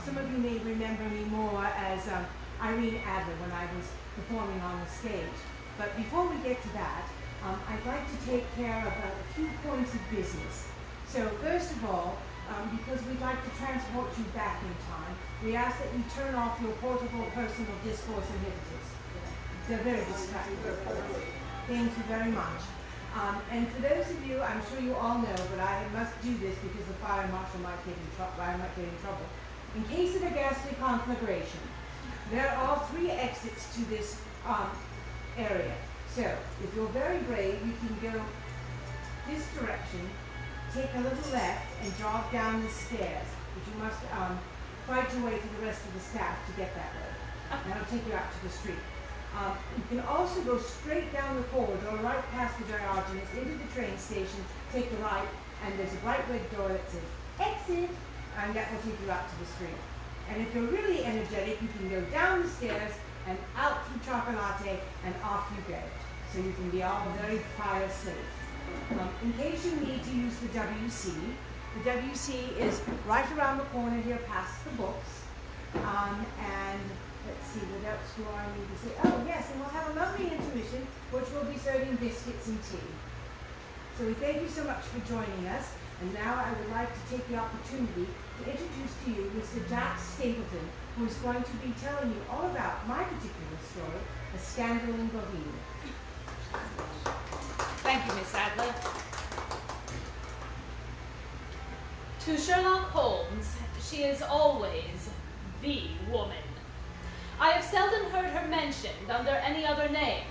some of you may remember me more as Irene Adler when I was performing on the stage. But before we get to that, I'd like to take care of a few points of business. So first of all, because we'd like to transport you back in time, we ask that you turn off your portable personal discourse inhibitors. They're very distracting. Thank you very much. And for those of you, I'm sure you all know, but I must do this because the fire marshal might get in trouble. In case of a ghastly conflagration, there are 3 exits to this area. So, if you're very brave, you can go this direction, take a little left, and jog down the stairs. But you must fight your way to the rest of the staff to get that way. That'll take you out to the street. You can also go straight down the corridor, right past the Diogenes, into the train station, take the right, and there's a bright red door that says, exit, and that will take you out to the street. And if you're really energetic, you can go down the stairs and out through Chocolate, and off you go. So you can be all very fire safe. In case you need to use the WC is right around the corner here past the books. And let's see, what else do I need to say? Oh, yes, and we'll have a lovely intermission, which will be serving biscuits and tea. So we thank you so much for joining us. And now I would like to take the opportunity to introduce to you Mr. Jack Stapleton, who is going to be telling you all about my particular story, A Scandal in Bohemia. Thank you, Miss Adler. To Sherlock Holmes, she is always the woman. I have seldom heard her mentioned under any other name.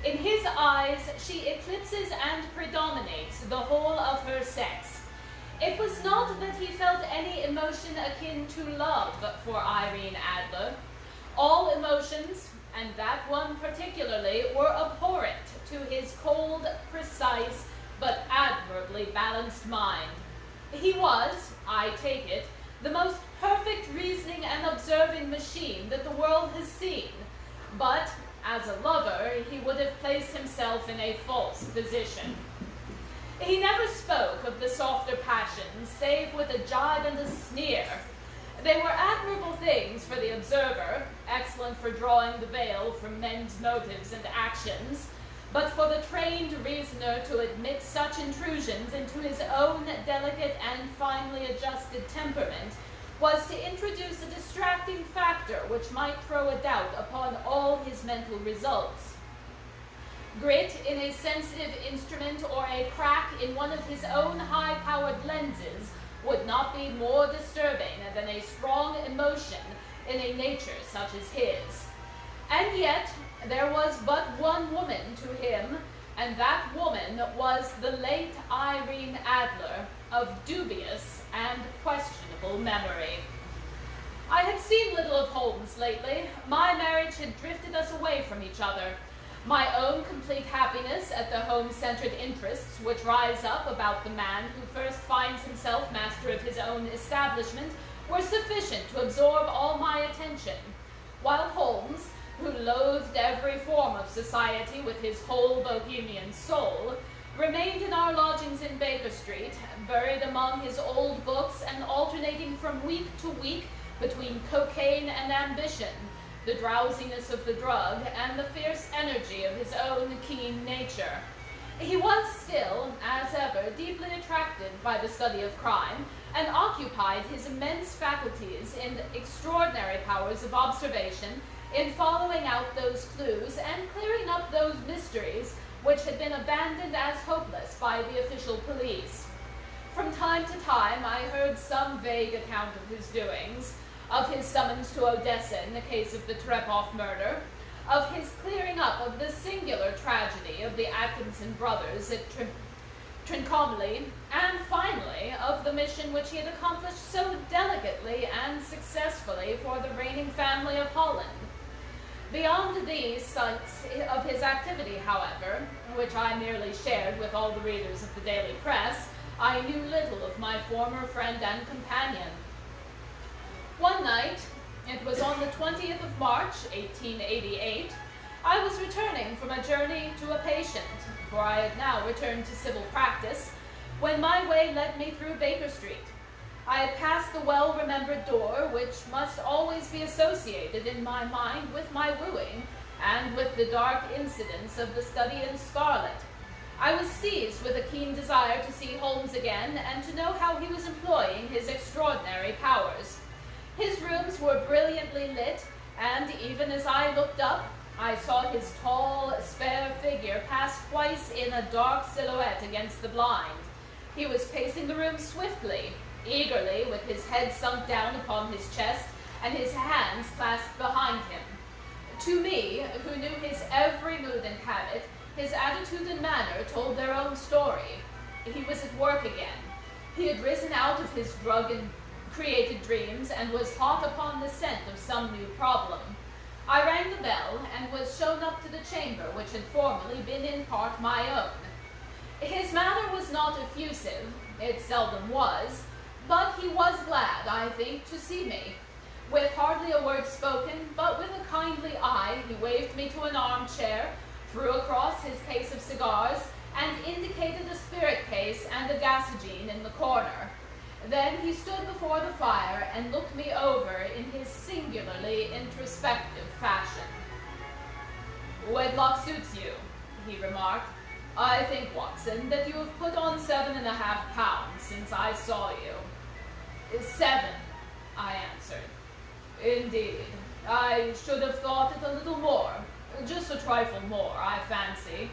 In his eyes, she eclipses and predominates the whole of her sex. It was not that he felt any emotion akin to love for Irene Adler. All emotions, and that one particularly, were abhorrent to his cold, precise, but admirably balanced mind. He was, I take it, the most perfect reasoning and observing machine that the world has seen. But, as a lover, he would have placed himself in a false position. He never spoke of the softer passions, save with a jibe and a sneer. They were admirable things for the observer, excellent for drawing the veil from men's motives and actions, but for the trained reasoner to admit such intrusions into his own delicate and finely adjusted temperament was to introduce a distracting factor which might throw a doubt upon all his mental results. Grit in a sensitive instrument or a crack in one of his own high-powered lenses would not be more disturbing than a strong emotion in a nature such as his. And yet, there was but one woman to him, and that woman was the late Irene Adler, of dubious and questionable memory. I had seen little of Holmes lately. My marriage had drifted us away from each other. My own complete happiness at the home-centered interests which rise up about the man who first finds himself master of his own establishment were sufficient to absorb all my attention, while Holmes, who loathed every form of society with his whole Bohemian soul, remained in our lodgings in Baker Street, buried among his old books and alternating from week to week between cocaine and ambition, the drowsiness of the drug, and the fierce energy of his own keen nature. He was still, as ever, deeply attracted by the study of crime, and occupied his immense faculties and extraordinary powers of observation in following out those clues and clearing up those mysteries which had been abandoned as hopeless by the official police. From time to time, I heard some vague account of his doings, of his summons to Odessa in the case of the Trepoff murder, of his clearing up of the singular tragedy of the Atkinson brothers at Trincomalee, and finally of the mission which he had accomplished so delicately and successfully for the reigning family of Holland. Beyond these sights of his activity, however, which I merely shared with all the readers of the daily press, I knew little of my former friend and companion. One night, it was on the 20th of March, 1888, I was returning from a journey to a patient, for I had now returned to civil practice, when my way led me through Baker Street. I had passed the well-remembered door, which must always be associated in my mind with my wooing, and with the dark incidents of the study in scarlet. I was seized with a keen desire to see Holmes again, and to know how he was employing his extraordinary powers. His rooms were brilliantly lit, and even as I looked up, I saw his tall, spare figure pass twice in a dark silhouette against the blind. He was pacing the room swiftly, eagerly, with his head sunk down upon his chest and his hands clasped behind him. To me, who knew his every mood and habit, his attitude and manner told their own story. He was at work again. He had risen out of his drug-created dreams and was hot upon the scent of some new problem. I rang the bell and was shown up to the chamber which had formerly been in part my own. His manner was not effusive, it seldom was, but he was glad, I think, to see me. With hardly a word spoken, but with a kindly eye, he waved me to an armchair, threw across his case of cigars, and indicated a spirit case and a gasogene in the corner. Then he stood before the fire and looked me over in his singularly introspective fashion. "Wedlock suits you," he remarked. "I think, Watson, that you have put on 7.5 pounds since I saw you." "7," I answered. "Indeed. I should have thought it a little more. Just a trifle more, I fancy.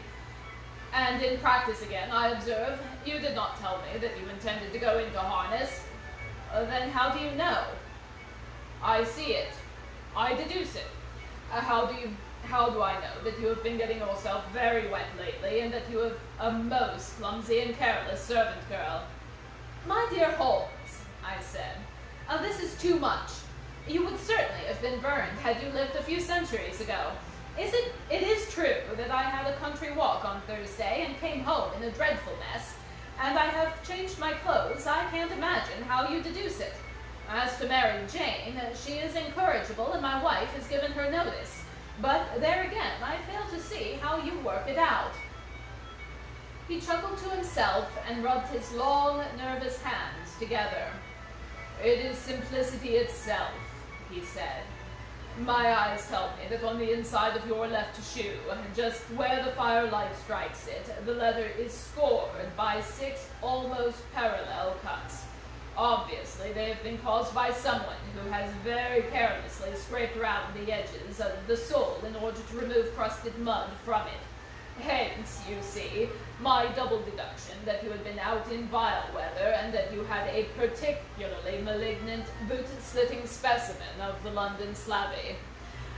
And in practice again, I observe, you did not tell me that you intended to go into harness. Then how do you know?" "I see it. I deduce it. How do I know that you have been getting yourself very wet lately, and that you have a most clumsy and careless servant girl?" "My dear Holmes," I said, "this is too much. You would certainly have been burned had you lived a few centuries ago. It is true that I had a country walk on Thursday and came home in a dreadful mess, and I have changed my clothes. I can't imagine how you deduce it. As to Mary Jane, she is incorrigible, and my wife has given her notice. But there again, I fail to see how you work it out." He chuckled to himself and rubbed his long, nervous hands together. "It is simplicity itself," he said. "My eyes tell me that on the inside of your left shoe, just where the firelight strikes it, the leather is scored by 6 almost parallel cuts. Obviously, they have been caused by someone who has very carelessly scraped around the edges of the sole in order to remove crusted mud from it. Hence, you see, my double deduction that you had been out in vile weather, and that you had a particularly malignant boot-slitting specimen of the London slavey.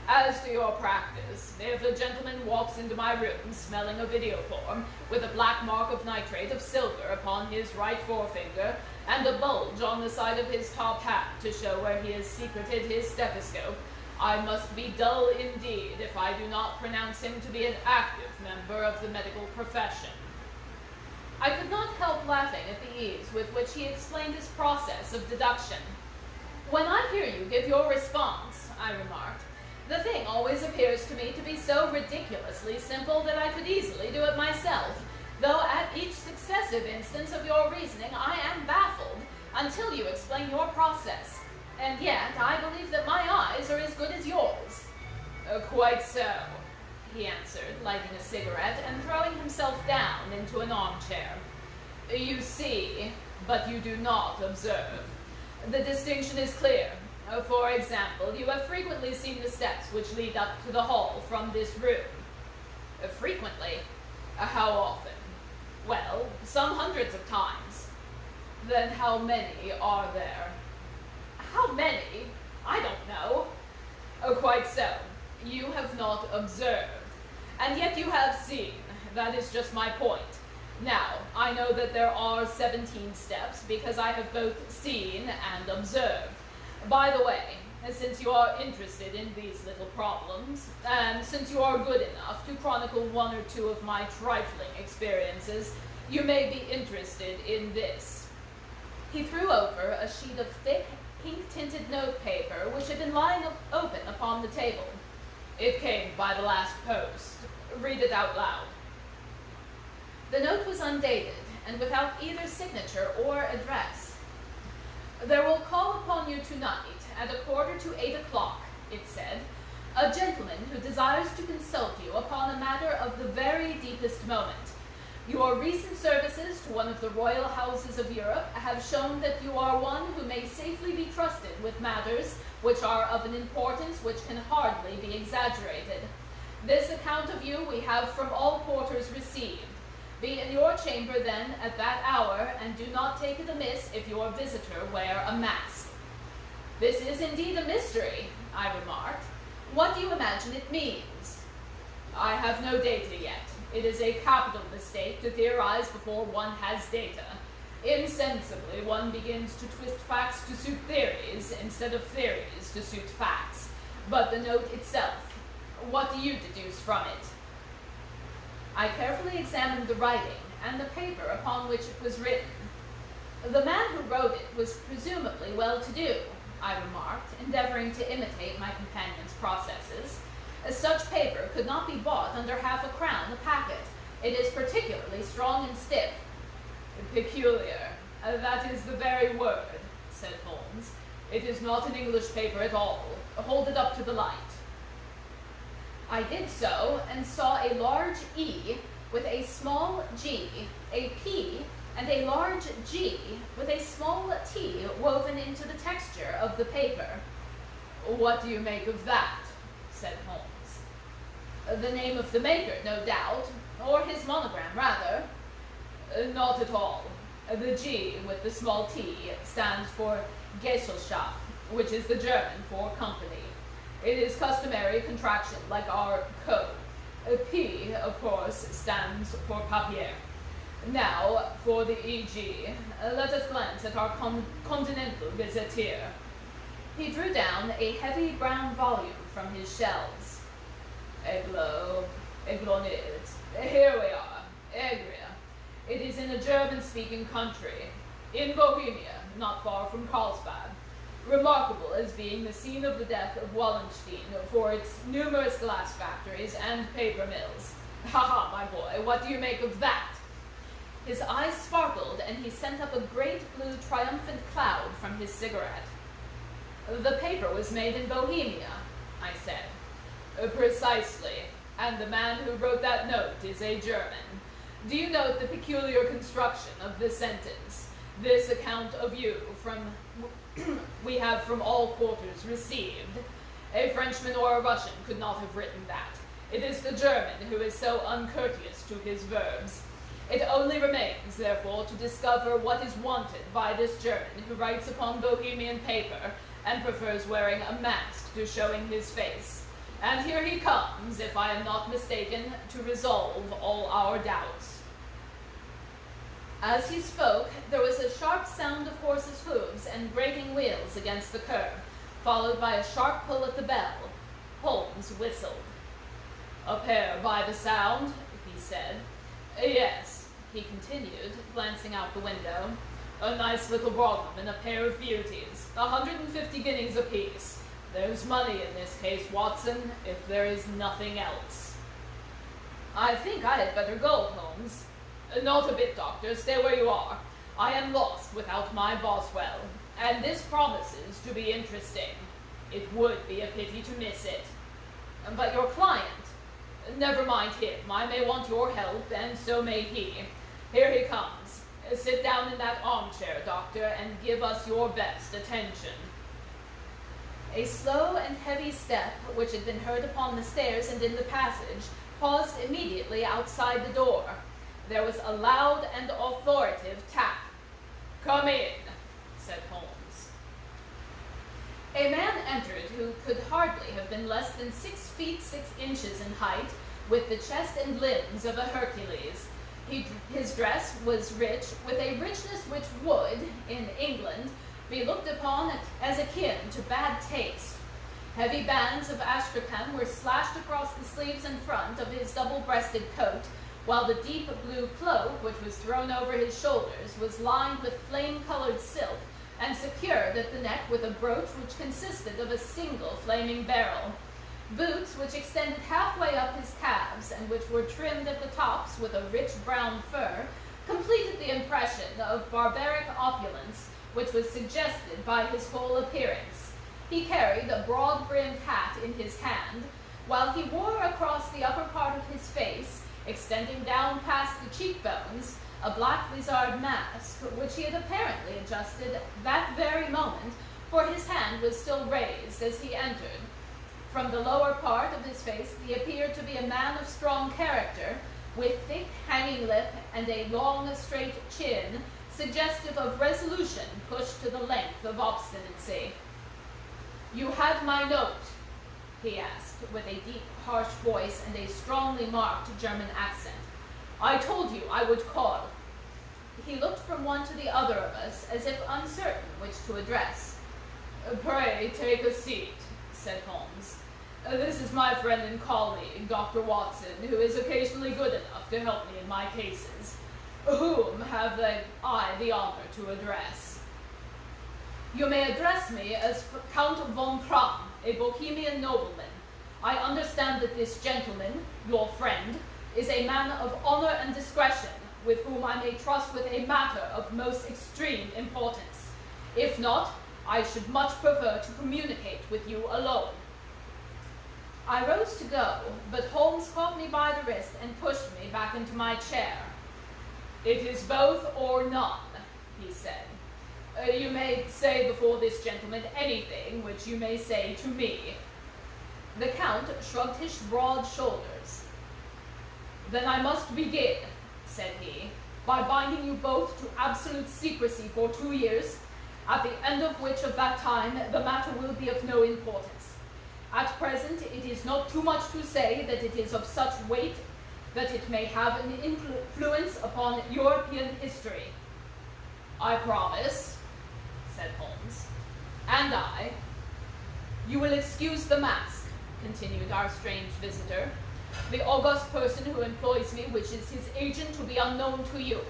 As to your practice, if a gentleman walks into my room smelling of idioform, with a black mark of nitrate of silver upon his right forefinger, and a bulge on the side of his top hat to show where he has secreted his stethoscope, I must be dull indeed if I do not pronounce him to be an active member of the medical profession." I could not help laughing at the ease with which he explained his process of deduction. "When I hear you give your response," I remarked, "the thing always appears to me to be so ridiculously simple that I could easily do it myself, though at each successive instance of your reasoning I am baffled until you explain your process. And yet I believe that my eyes are as good as yours." "Quite so," he answered, lighting a cigarette and throwing himself down into an armchair. "You see, but you do not observe. The distinction is clear. For example, you have frequently seen the steps which lead up to the hall from this room." "Frequently? How often?" "Well, some hundreds of times." "Then how many are there?" "How many? I don't know." "Quite so. You have not observed. And yet you have seen. That is just my point. Now, I know that there are 17 steps because I have both seen and observed. By the way, since you are interested in these little problems, and since you are good enough to chronicle one or two of my trifling experiences, you may be interested in this." He threw over a sheet of thick, pink-tinted notepaper which had been lying open upon the table. "It came by the last post. Read it out loud." The note was undated, and without either signature or address. There will call upon you tonight at 7:45, it said, a gentleman who desires to consult you upon a matter of the very deepest moment. Your recent services to one of the royal houses of Europe have shown that you are one who may safely be trusted with matters which are of an importance which can hardly be exaggerated. This account of you we have from all quarters received. Be in your chamber then at that hour, and do not take it amiss if your visitor wear a mask. This is indeed a mystery, I remarked. What do you imagine it means? I have no data yet. It is a capital mistake to theorize before one has data. Insensibly, one begins to twist facts to suit theories, instead of theories to suit facts. But the note itself, what do you deduce from it? I carefully examined the writing and the paper upon which it was written. The man who wrote it was presumably well-to-do, I remarked, endeavoring to imitate my companion's processes. Such paper could not be bought under half a crown a packet. It is particularly strong and stiff. Peculiar. That is the very word, said Holmes. It is not an English paper at all. Hold it up to the light. I did so, and saw a large E with a small g, a P, and a large G with a small t woven into the texture of the paper. What do you make of that? Said Holmes. The name of the maker, no doubt, or his monogram, rather. Not at all. The G with the small t stands for Gesellschaft, which is the German for company. It is customary contraction, like our co. P, of course, stands for papier. Now, for the E.G., let us glance at our continental gazetteer. He drew down a heavy brown volume from his shelves. Eglonid. Here we are. Egria. It is in a German-speaking country, in Bohemia, not far from Carlsbad, remarkable as being the scene of the death of Wallenstein for its numerous glass factories and paper mills. Ha, my boy, what do you make of that? His eyes sparkled, and he sent up a great blue triumphant cloud from his cigarette. The paper was made in Bohemia, I said. Precisely, and the man who wrote that note is a German. Do you note the peculiar construction of this sentence? This account of you we have from all quarters received. A Frenchman or a Russian could not have written that. It is the German who is so uncourteous to his verbs. It only remains, therefore, to discover what is wanted by this German who writes upon Bohemian paper and prefers wearing a mask to showing his face. And here he comes, if I am not mistaken, to resolve all our doubts. As he spoke, there was a sharp sound of horses' hooves and grating wheels against the curb, followed by a sharp pull at the bell. Holmes whistled. A pair by the sound, he said. Yes, he continued, glancing out the window. A nice little brougham and a pair of beauties, 150 guineas apiece. There's money in this case, Watson, if there is nothing else. I think I had better go, Holmes. Not a bit, Doctor. Stay where you are. I am lost without my Boswell, and this promises to be interesting. It would be a pity to miss it. But your client? Never mind him. I may want your help, and so may he. Here he comes. Sit down in that armchair, Doctor, and give us your best attention. A slow and heavy step, which had been heard upon the stairs and in the passage, paused immediately outside the door. There was a loud and authoritative tap. Come in, said Holmes. A man entered who could hardly have been less than 6 feet 6 inches in height, with the chest and limbs of a Hercules. His dress was rich, with a richness which would, in England, be looked upon as akin to bad taste. Heavy bands of astrakhan were slashed across the sleeves and front of his double-breasted coat, while the deep blue cloak, which was thrown over his shoulders, was lined with flame-colored silk and secured at the neck with a brooch which consisted of a single flaming beryl. Boots, which extended halfway up his calves and which were trimmed at the tops with a rich brown fur, completed the impression of barbaric opulence which was suggested by his whole appearance. He carried a broad-brimmed hat in his hand, while he wore across the upper part of his face, extending down past the cheekbones, a black lizard mask, which he had apparently adjusted that very moment, for his hand was still raised as he entered. From the lower part of his face he appeared to be a man of strong character, with thick hanging lip and a long, straight chin, suggestive of resolution pushed to the length of obstinacy. "You had my note?" he asked, with a deep, harsh voice and a strongly marked German accent. "I told you I would call." He looked from one to the other of us, as if uncertain which to address. "Pray take a seat," said Holmes. "This is my friend and colleague, Dr. Watson, who is occasionally good enough to help me in my cases. Whom have I the honor to address?" "You may address me as Count von Kramm, a Bohemian nobleman. I understand that this gentleman, your friend, is a man of honor and discretion, with whom I may trust with a matter of most extreme importance. If not, I should much prefer to communicate with you alone." I rose to go, but Holmes caught me by the wrist and pushed me back into my chair. "It is both or none," he said. "You may say before this gentleman anything which you may say to me." The Count shrugged his broad shoulders. "Then I must begin," said he, "by binding you both to absolute secrecy for 2 years, at the end of which of that time the matter will be of no importance. At present it is not too much to say that it is of such weight that it may have an influence upon European history." "I promise," said Holmes. "And I." "You will excuse the mask," continued our strange visitor. "The august person who employs me wishes his agent to be unknown to you,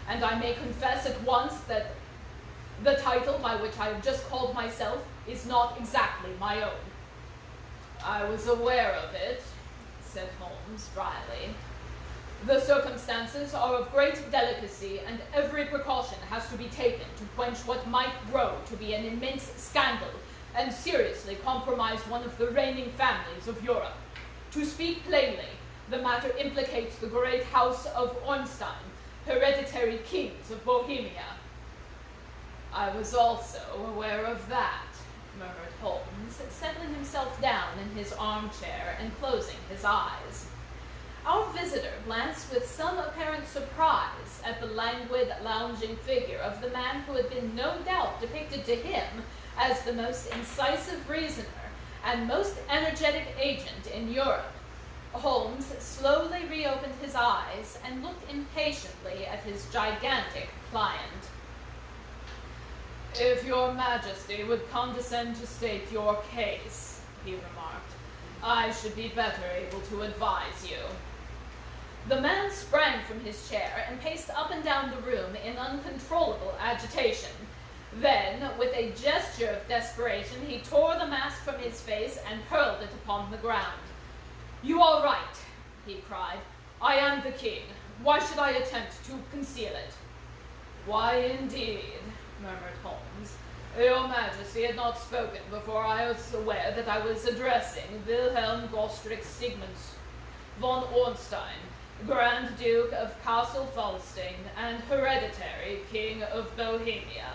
and I may confess at once that the title by which I have just called myself is not exactly my own." "I was aware of it," said Holmes dryly. "The circumstances are of great delicacy, and every precaution has to be taken to quench what might grow to be an immense scandal and seriously compromise one of the reigning families of Europe. To speak plainly, the matter implicates the great house of Ornstein, hereditary kings of Bohemia." "I was also aware of that," murmured Holmes, settling himself down in his armchair and closing his eyes. Our visitor glanced with some apparent surprise at the languid, lounging figure of the man who had been no doubt depicted to him as the most incisive reasoner and most energetic agent in Europe. Holmes slowly reopened his eyes and looked impatiently at his gigantic client. "If your Majesty would condescend to state your case," he remarked, "I should be better able to advise you." The man sprang from his chair and paced up and down the room in uncontrollable agitation. Then, with a gesture of desperation, he tore the mask from his face and hurled it upon the ground. "You are right," he cried. "I am the king. Why should I attempt to conceal it?" "Why, indeed?" murmured Holmes. "Your Majesty had not spoken before I was aware that I was addressing Wilhelm Gostrich Sigmunds von Ornstein, Grand Duke of Kassel-Falstein and hereditary King of Bohemia."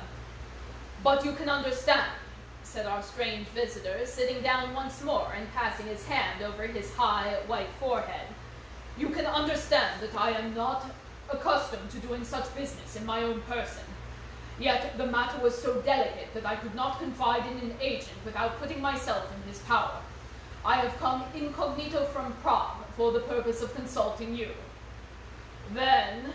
"But you can understand," said our strange visitor, sitting down once more and passing his hand over his high, white forehead. "You can understand that I am not accustomed to doing such business in my own person. Yet the matter was so delicate that I could not confide in an agent without putting myself in his power. I have come incognito from Prague for the purpose of consulting you." "Then,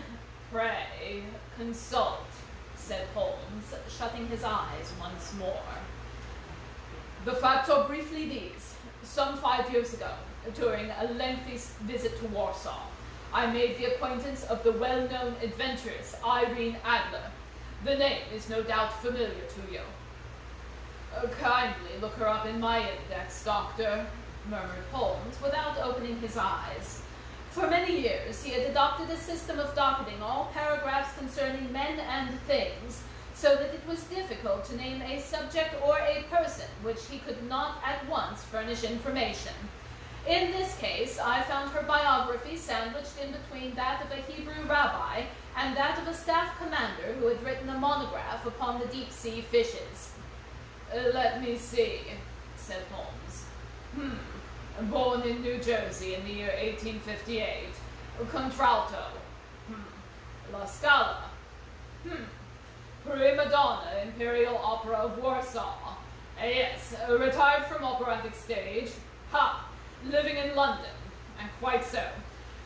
pray, consult," said Holmes, shutting his eyes once more. "The facts are briefly these. Some 5 years ago, during a lengthy visit to Warsaw, I made the acquaintance of the well-known adventuress Irene Adler. The name is no doubt familiar to you." "Kindly look her up in my index, Doctor," murmured Holmes, without opening his eyes. For many years he had adopted a system of docketing all paragraphs concerning men and things, so that it was difficult to name a subject or a person which he could not at once furnish information. In this case, I found her biography sandwiched in between that of a Hebrew rabbi and that of a staff commander who had written a monograph upon the deep-sea fishes. Let me see, said Holmes. Born in New Jersey in the year 1858. Contralto. La Scala. Prima donna, Imperial Opera of Warsaw. Yes, retired from operatic stage. Living in London. Quite so.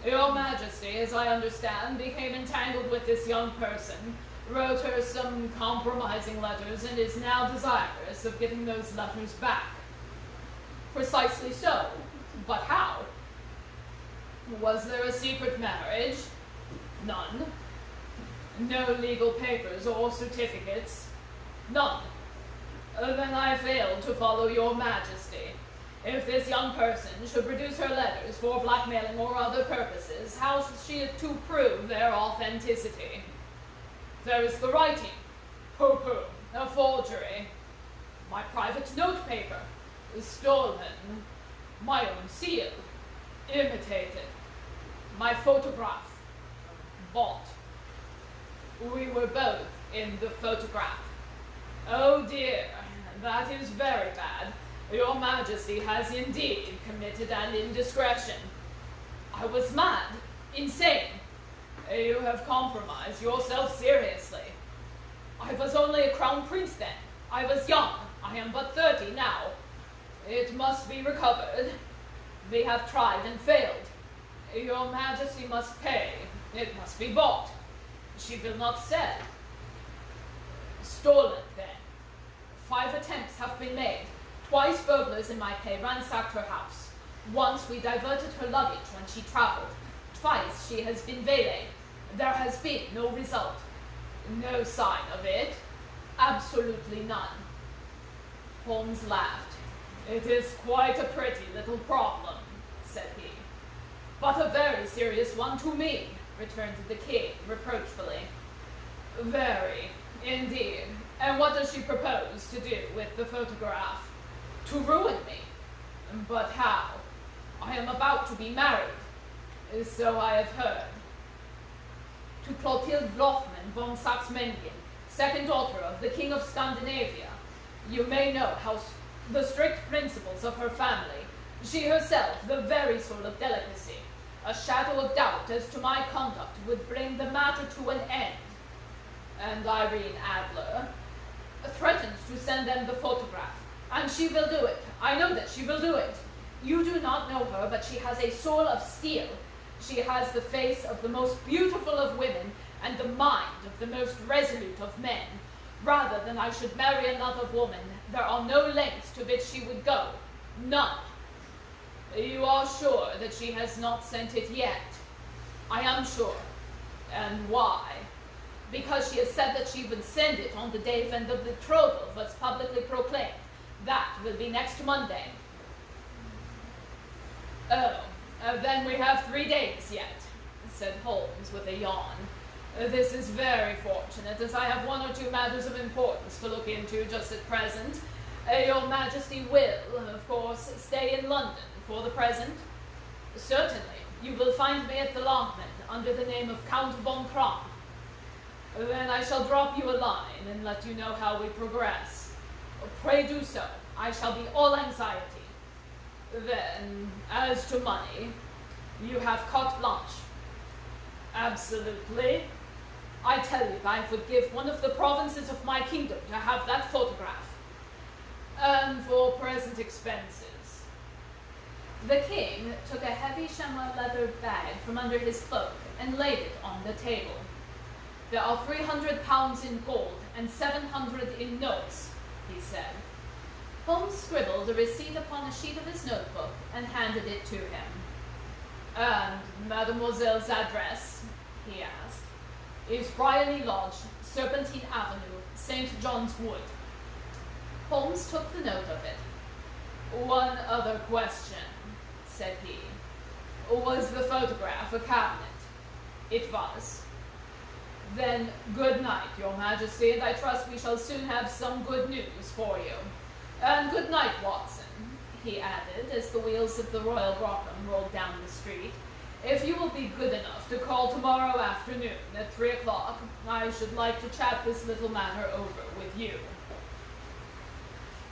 Your Majesty, as I understand, became entangled with this young person, wrote her some compromising letters, and is now desirous of getting those letters back. Precisely so. But how? Was there a secret marriage? None. No legal papers or certificates? None. Then I failed to follow your Majesty. If this young person should produce her letters for blackmailing or other purposes, how is she to prove their authenticity? There is the writing. Pooh-pooh, a forgery. My private notepaper is stolen. My own seal, imitated. My photograph, bought. We were both in the photograph. Oh dear, that is very bad. Your Majesty has indeed committed an indiscretion. I was mad, insane. You have compromised yourself seriously. I was only a crown prince then. I was young. I am but 30 now. It must be recovered. We have tried and failed. Your Majesty must pay. It must be bought. She will not sell. Stolen, then. 5 attempts have been made. Twice burglars in my pay ransacked her house. Once we diverted her luggage when she traveled. Twice she has been veiling. There has been no result. No sign of it. Absolutely none. Holmes laughed. It is quite a pretty little problem, said he. But a very serious one to me, returned the king reproachfully. Very, indeed. And what does she propose to do with the photograph? To ruin me. But how? I am about to be married. So I have heard. To Clotilde Lothman von Saxe-Meiningen, second daughter of the King of Scandinavia. You may know how the strict principles of her family, she herself the very soul of delicacy. A shadow of doubt as to my conduct would bring the matter to an end. And Irene Adler threatens to send them the photograph. And she will do it. I know that she will do it. You do not know her, but she has a soul of steel. She has the face of the most beautiful of women and the mind of the most resolute of men. Rather than I should marry another woman, there are no lengths to which she would go. None. You are sure that she has not sent it yet? I am sure. And why? Because she has said that she would send it on the day when the betrothal was publicly proclaimed. That will be next Monday. Oh, then we have 3 days yet, said Holmes with a yawn. This is very fortunate, as I have 1 or 2 matters of importance to look into just at present. Your Majesty will, of course, stay in London for the present. Certainly. You will find me at the Lochman under the name of Count von Kron. Then I shall drop you a line and let you know how we progress. Pray do so. I shall be all anxiety. Then, as to money, you have carte blanche. Absolutely. I tell you, I would give one of the provinces of my kingdom to have that photograph. And for present expenses. The king took a heavy chamois leather bag from under his cloak and laid it on the table. There are 300 pounds in gold and 700 in notes, he said. Holmes scribbled a receipt upon a sheet of his notebook and handed it to him. And Mademoiselle's address, he asked, is Bryony Lodge, Serpentine Avenue, St. John's Wood. Holmes took the note of it. One other question, said he. Was the photograph a cabinet? It was. Then good night, your majesty, and I trust we shall soon have some good news for you. And good night, Watson, he added, as the wheels of the Royal Brougham rolled down the street. If you will be good enough to call tomorrow afternoon at 3 o'clock, I should like to chat this little matter over with you.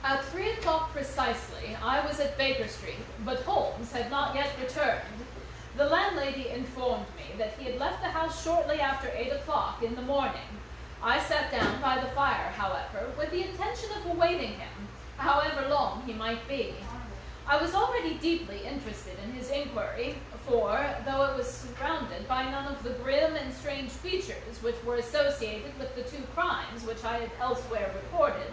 At 3 o'clock precisely, I was at Baker Street, but Holmes had not yet returned. The landlady informed me that he had left the house shortly after 8 o'clock in the morning. I sat down by the fire, however, with the intention of awaiting him, however long he might be. I was already deeply interested in his inquiry, for, though it was surrounded by none of the grim and strange features which were associated with the 2 crimes which I had elsewhere recorded,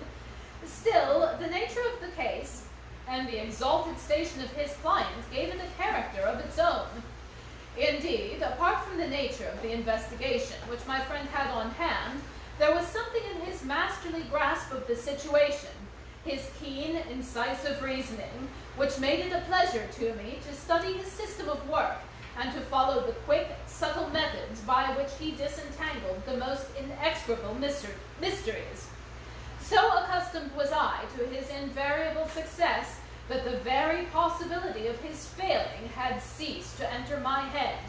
still, the nature of the case and the exalted station of his client gave it a character of its own. Indeed, apart from the nature of the investigation which my friend had on hand, there was something in his masterly grasp of the situation, his keen, incisive reasoning, which made it a pleasure to me to study his system of work and to follow the quick, subtle methods by which he disentangled the most inexorable mysteries. So accustomed was I to his invariable success that the very possibility of his failing had ceased to enter my head.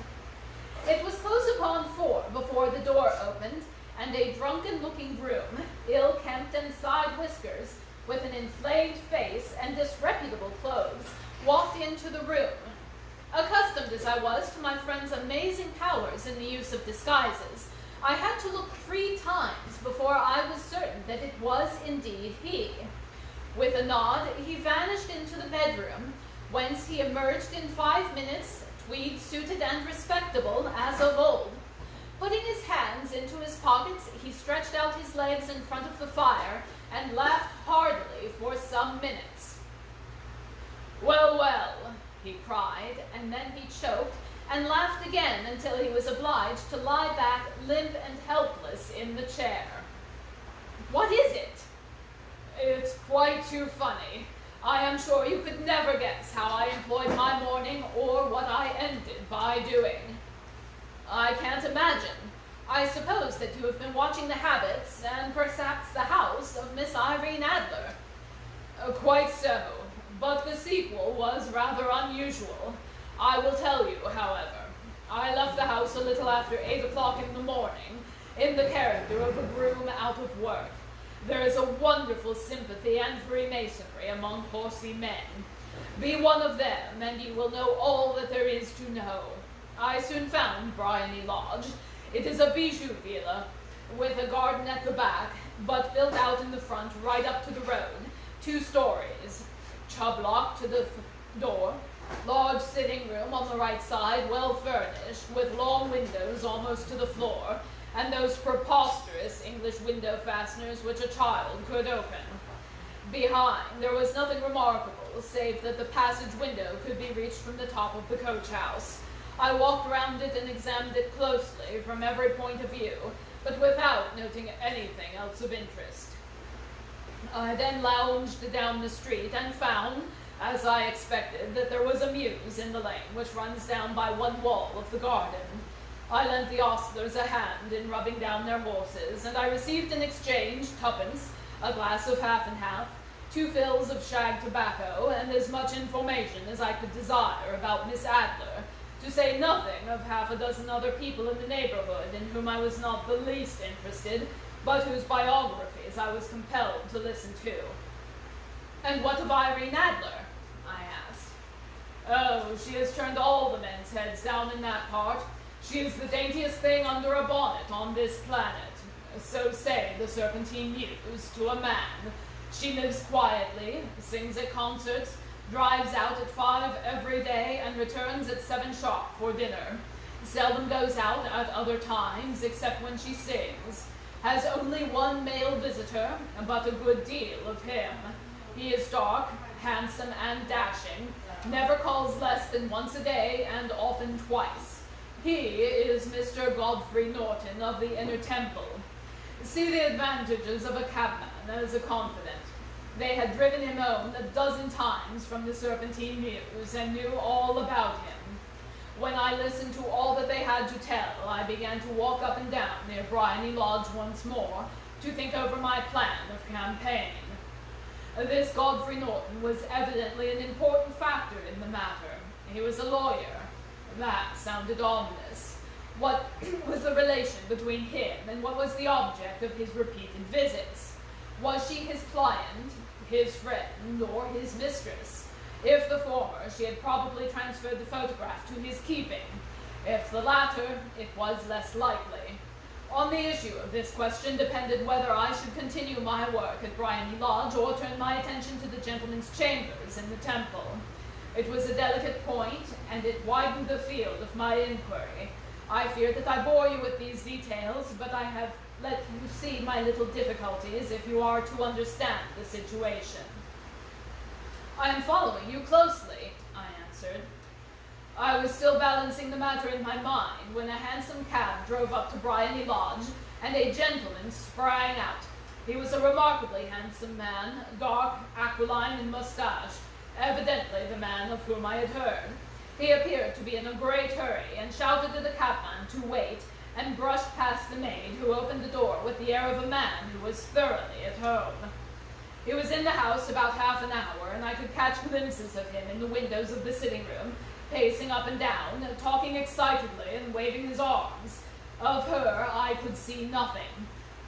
It was close upon 4 before the door opened, and a drunken-looking groom, ill-kempt and side-whiskers, with an inflamed face and disreputable clothes, walked into the room. Accustomed as I was to my friend's amazing powers in the use of disguises, I had to look 3 times before I was certain that it was indeed he. With a nod, he vanished into the bedroom, whence he emerged in 5 minutes, tweed-suited and respectable as of old. Putting his hands into his pockets, he stretched out his legs in front of the fire and laughed heartily for some minutes. "Well, well," he cried, and then he choked and laughed again until he was obliged to lie back limp and helpless in the chair. "What is it?" "It's quite too funny. I am sure you could never guess how I employed my morning or what I ended by doing." "I can't imagine. I suppose that you have been watching the habits and perhaps the house of Miss Irene Adler." "Quite so, but the sequel was rather unusual. I will tell you, however. I left the house a little after 8 o'clock in the morning, in the character of a groom out of work. There is a wonderful sympathy and Freemasonry among horsey men. Be one of them, and you will know all that there is to know. I soon found Bryony Lodge. It is a bijou villa, with a garden at the back, but built out in the front right up to the road, 2 stories, Chubb lock to the door, large sitting room on the right side, well furnished, with long windows almost to the floor, and those preposterous English window fasteners which a child could open. Behind, there was nothing remarkable, save that the passage window could be reached from the top of the coach house. I walked round it and examined it closely from every point of view, but without noting anything else of interest. I then lounged down the street and found, as I expected, that there was a mews in the lane which runs down by one wall of the garden. I lent the ostlers a hand in rubbing down their horses, and I received in exchange 2d, a glass of half and half, 2 fills of shag tobacco, and as much information as I could desire about Miss Adler, to say nothing of half a dozen other people in the neighborhood in whom I was not the least interested, but whose biographies I was compelled to listen to. "And what of Irene Adler?" I asked. "Oh, she has turned all the men's heads down in that part. She is the daintiest thing under a bonnet on this planet. So say the Serpentine Mews to a man. She lives quietly, sings at concerts, drives out at 5 every day, and returns at 7 sharp for dinner. Seldom goes out at other times, except when she sings. Has only 1 male visitor, but a good deal of him. He is dark, handsome, and dashing, never calls less than once a day, and often twice. He is Mr. Godfrey Norton of the Inner Temple. See the advantages of a cabman as a confidant. They had driven him home a dozen times from the Serpentine Mews, and knew all about him. When I listened to all that they had to tell, I began to walk up and down near Bryony Lodge once more to think over my plan of campaign. This Godfrey Norton was evidently an important factor in the matter. He was a lawyer. That sounded ominous. What was the relation between him and what was the object of his repeated visits? Was she his client, his friend, or his mistress? If the former, she had probably transferred the photograph to his keeping. If the latter, it was less likely. On the issue of this question depended whether I should continue my work at Bryony Lodge or turn my attention to the gentleman's chambers in the temple. It was a delicate point, and it widened the field of my inquiry. I fear that I bore you with these details, but I have let you see my little difficulties if you are to understand the situation. I am following you closely, I answered. I was still balancing the matter in my mind when a hansom cab drove up to Bryony Lodge, and a gentleman sprang out. He was a remarkably handsome man, dark, aquiline, and mustached, evidently the man of whom I had heard. He appeared to be in a great hurry, and shouted to the cabman to wait, and brushed past the maid, who opened the door with the air of a man who was thoroughly at home. He was in the house about half an hour, and I could catch glimpses of him in the windows of the sitting room, pacing up and down, talking excitedly and waving his arms. Of her I could see nothing.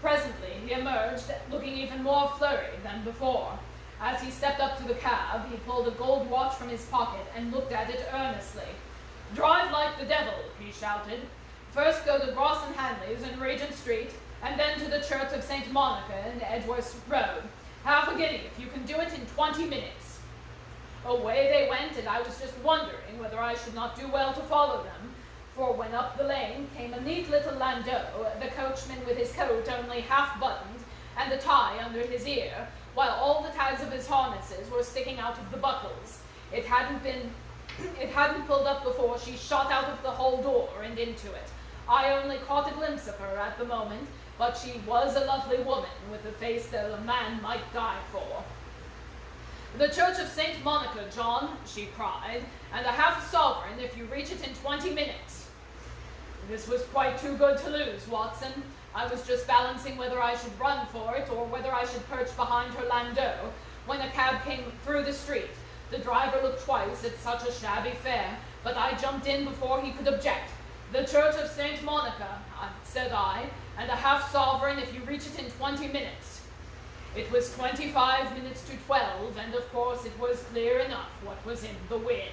Presently he emerged, looking even more flurried than before. As he stepped up to the cab, he pulled a gold watch from his pocket and looked at it earnestly. "Drive like the devil," he shouted. "First go to Gross and Hanley's in Regent Street, and then to the Church of St. Monica in Edgeworth Road. Half a guinea if you can do it in 20 minutes. Away they went, and I was just wondering whether I should not do well to follow them, for when up the lane came a neat little landau, the coachman with his coat only half buttoned, and the tie under his ear, while all the tags of his harnesses were sticking out of the buckles. It hadn't pulled up before she shot out of the hall door and into it. I only caught a glimpse of her at the moment, but she was a lovely woman, with a face that a man might die for. "The Church of St. Monica, John," she cried, "and a half-sovereign if you reach it in 20 minutes. This was quite too good to lose, Watson. I was just balancing whether I should run for it or whether I should perch behind her landau, when a cab came through the street. The driver looked twice at such a shabby fare, but I jumped in before he could object. 'The Church of St. Monica,' said I, 'and a half-sovereign if you reach it in 20 minutes. It was 25 minutes to 12, and of course it was clear enough what was in the wind.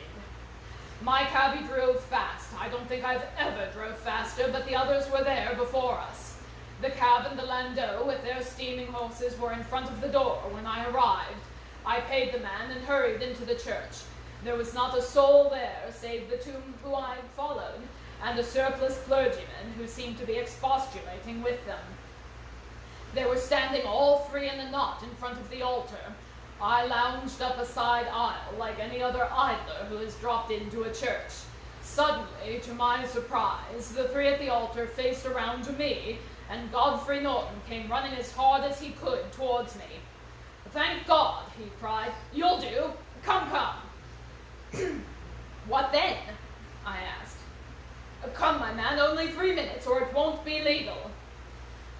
My cabby drove fast. I don't think I've ever drove faster, but the others were there before us. The cab and the landau with their steaming horses were in front of the door when I arrived. I paid the man and hurried into the church. There was not a soul there save the two who I followed, and a surpliced clergyman who seemed to be expostulating with them. They were standing all three in a knot in front of the altar. I lounged up a side aisle like any other idler who has dropped into a church. Suddenly, to my surprise, the three at the altar faced around to me, and Godfrey Norton came running as hard as he could towards me. 'Thank God,' he cried. 'You'll do. Come.' 'What then?' I asked. 'Come, my man, only 3 minutes, or it won't be legal.'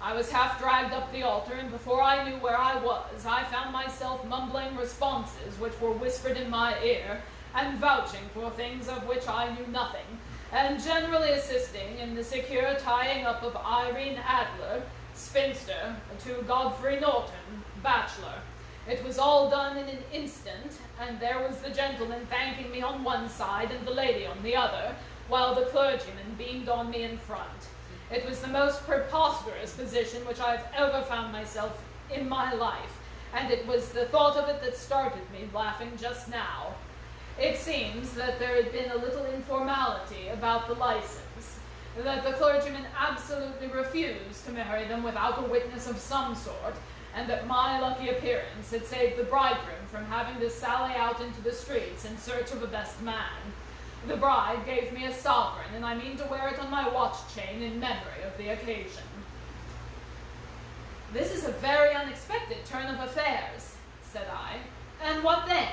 I was half dragged up the altar, and before I knew where I was, I found myself mumbling responses which were whispered in my ear, and vouching for things of which I knew nothing, and generally assisting in the secure tying up of Irene Adler, spinster, to Godfrey Norton, bachelor. It was all done in an instant, and there was the gentleman thanking me on one side and the lady on the other, while the clergyman beamed on me in front. It was the most preposterous position which I have ever found myself in my life, and it was the thought of it that started me laughing just now. It seems that there had been a little informality about the license, that the clergyman absolutely refused to marry them without a witness of some sort, and that my lucky appearance had saved the bridegroom from having to sally out into the streets in search of a best man. The bride gave me a sovereign, and I mean to wear it on my watch chain in memory of the occasion." "This is a very unexpected turn of affairs," said I. "And what then?"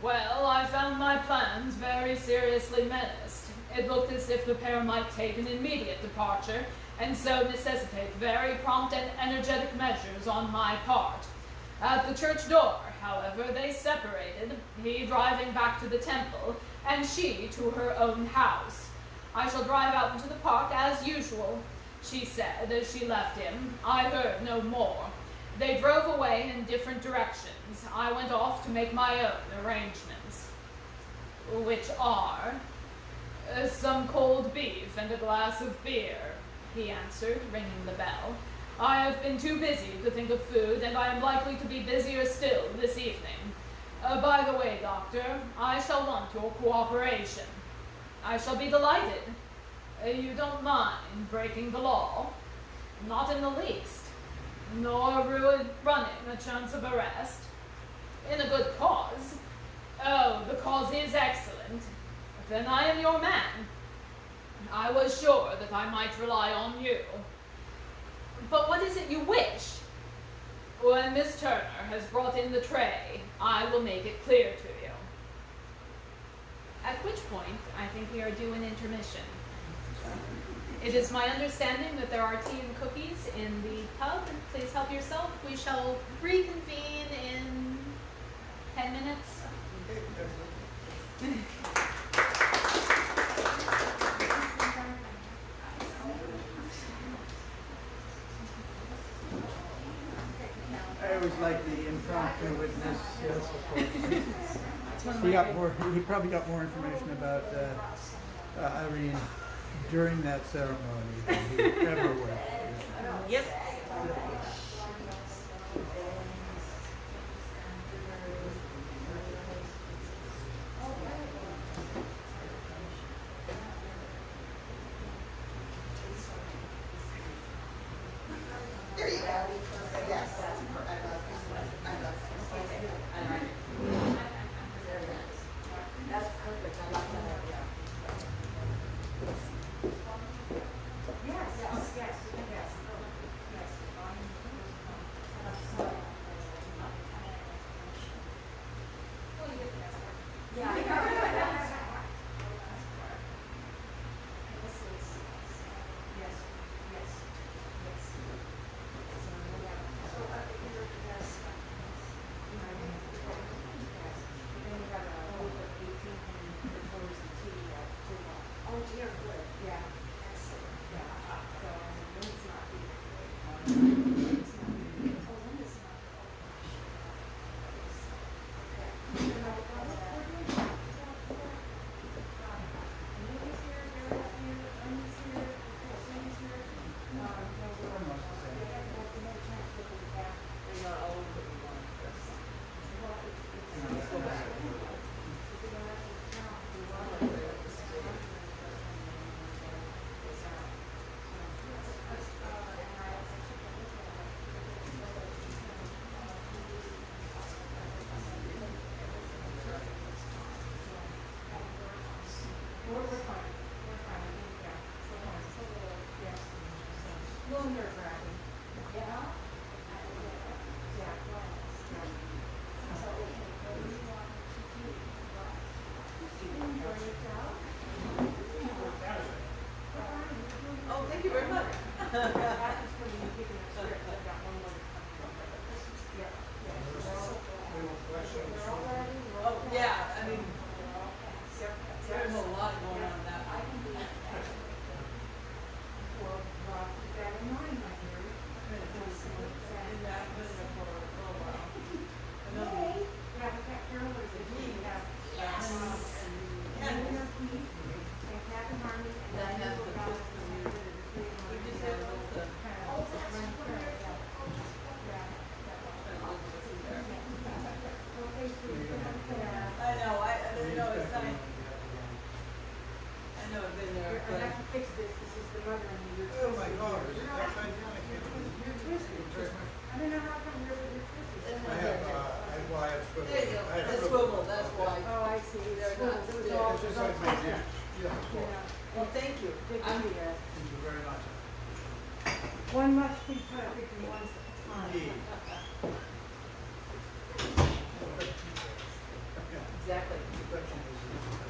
"Well, I found my plan plans very seriously menaced. It looked as if the pair might take an immediate departure, and so necessitate very prompt and energetic measures on my part. At the church door, however, they separated, he driving back to the temple, and she to her own house. I shall drive out into the park as usual, she said as she left him. I heard no more. They drove away in different directions. I went off to make my own arrangements, which are some cold beef and a glass of beer, he answered, ringing the bell. I have been too busy to think of food, and I am likely to be busier still this evening. By the way, Doctor, I shall want your cooperation. I shall be delighted. You don't mind breaking the law? Not in the least. Nor running a chance of arrest? In a good cause. Oh, the cause is excellent. Then I am your man. I was sure that I might rely on you. But what is it you wish? When Miss Turner has brought in the tray, I will make it clear to you. At which point, I think we are due an intermission. It is my understanding that there are tea and cookies in the tub. Please help yourself. We shall reconvene in 10 minutes. I always like the impromptu witness. He probably got more information about Irene during that ceremony than he ever would. Yep. There you go. Yes. That's perfect. I like that idea. Yes, yes, yes, yes. Oh, thank you very much. Oh, yeah, I mean, there's a lot going on that. One must be perfect in one's time. Exactly. The question is,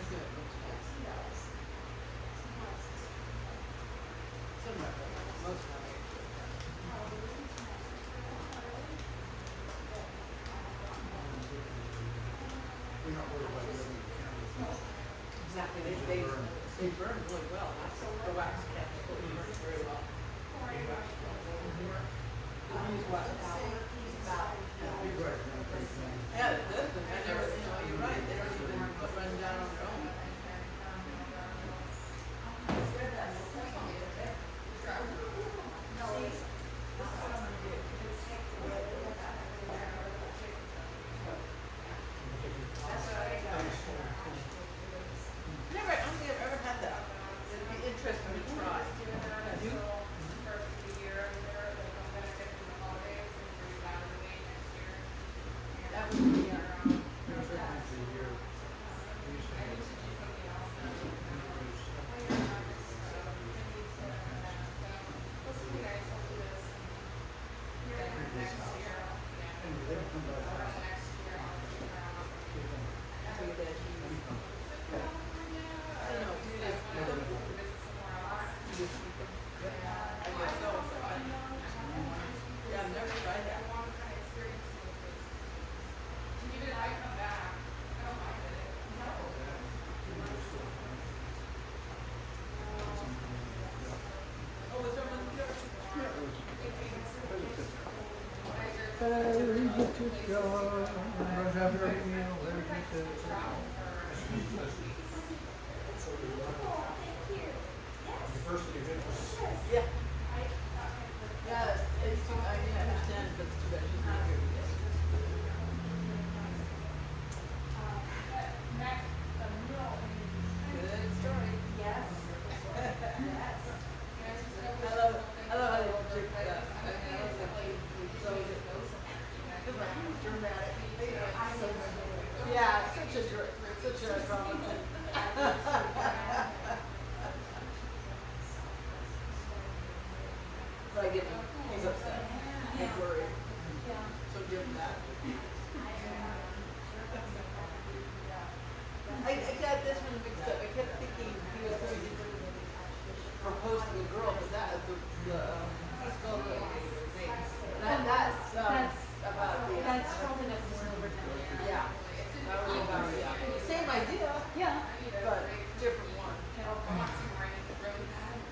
good, but yes. Some of them, most of them. We're not worried about living in the cameras. Exactly, they burn really well. The wax caps really burn very well. Use wax. Right, Yeah, it does, but I never, you're right, they don't even run down on their own. Never, I don't think I've ever had that. It'd be interesting to try. You? That would be, I don't know, do you just, I guess so. Yeah, I've never tried that. Oh, was there one here? Yeah. Yeah, it's too, I mean, I understand, but it's too bad she's not here today. Good story. Yes. I love how they took that. I love that they showed it. Dramatic. Yeah, such a drama thing. But I get him, he's upset, he's worried. So give him that. I got this one mixed up. I kept thinking he was going to propose to the girl, but that is that's about That's something that's more over time. yeah. That was about, yeah. Same idea, Yeah. but different one.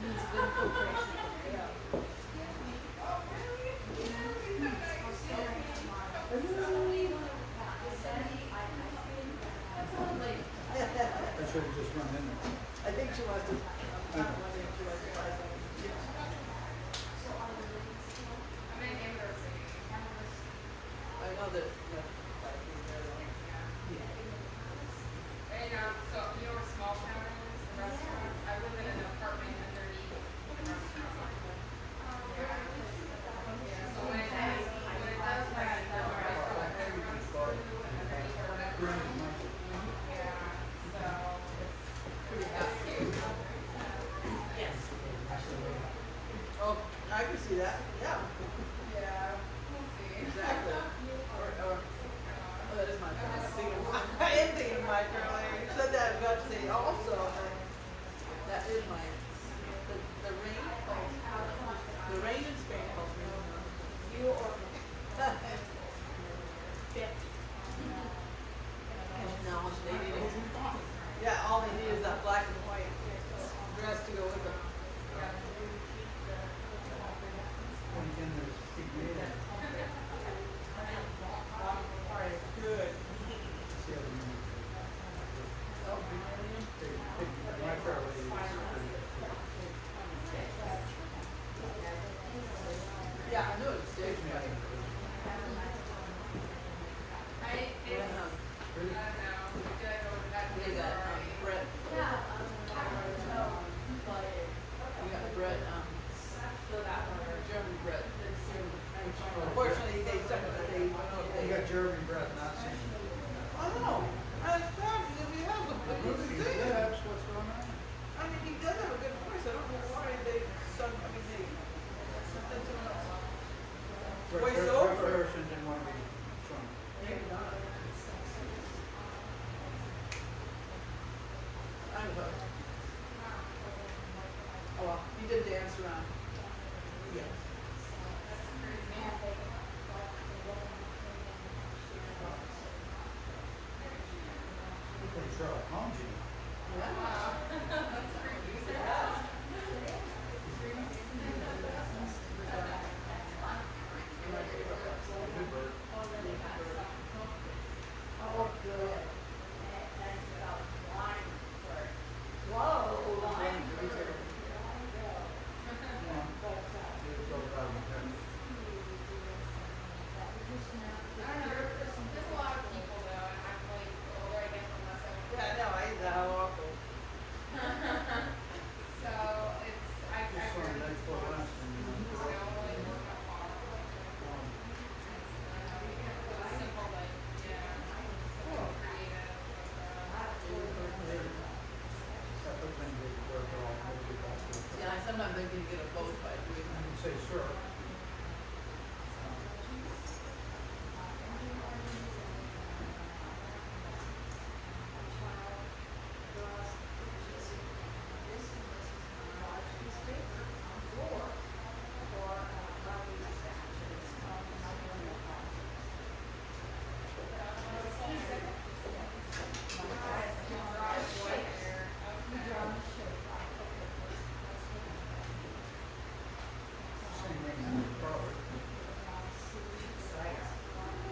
Means good cooperation. Yeah. I should have just run in there. I think she wants to, not wondering if she wants to buy something. I know that, yeah. So you know where Small Town is, the restaurant? I live in an apartment underneath the restaurant. Yeah, so when it does rain, everyone's underneath or whatever. Yeah, so it's cute. Yes. Oh, I can see that, yeah. Yeah, we'll see. Exactly. Oh, that is my turn. I am thinking my turn. I said that, I was about to say also, that is my, the rain calls, the rain in Spain calls me. You or no, they need it. Yeah, all they need is that black and white dress to go with them. When again, there's big data. Alright, good. See how the Oh, my fair lady is yeah, I know it's stage right. I don't know, I feel like I would have had to We got Brett. We got Brett, German Brett. Unfortunately, they restaurant. Yes. Sherlock Holmes, you know. Oh, good. Whoa. I don't know, there's a lot of people though, and I'm like, older I get the less I want. Yeah, no, I how awful. So it's, I Just really on the next floor last and, don't really work out far. It's simple, like, yeah, creative. Yeah, sometimes I can get a boat by doing that. say sure.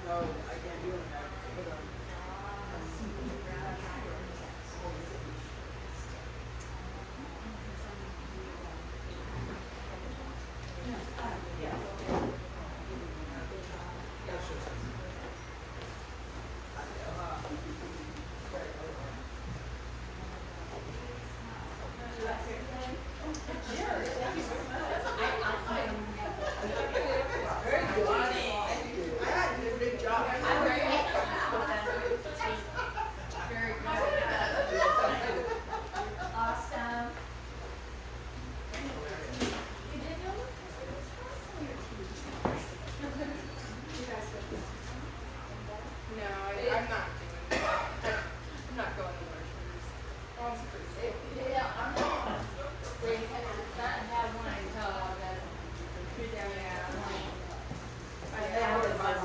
No, I can't do it. Hold on. That's just. Very good. I did a big job. Very good. Awesome. No, I'm not doing that. I'm not going to nurseries. That's pretty safe. Yeah, I'm not. They not have one until the. Yeah. I never mind.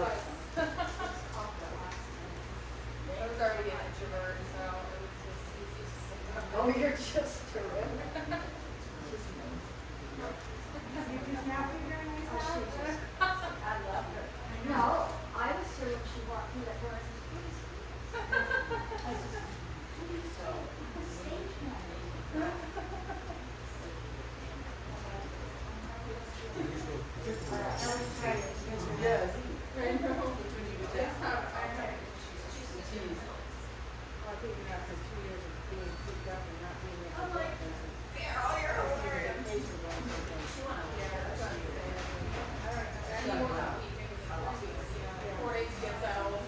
I was already an introvert, so it was just easy to sit Oh, you're just terrific. You're just now figuring this out? I love her. No, I was sure when she walked through that door, I said, "Who's I said, "Who's stage manager?" Yes. I know. When you get It's that. not, I know. Cheese. Well, I think after 2 years of being picked up and not being able to. I'm like, they're all your hilarious. Yeah, that's what I'm saying. Anyone who can, 4 days to get settled,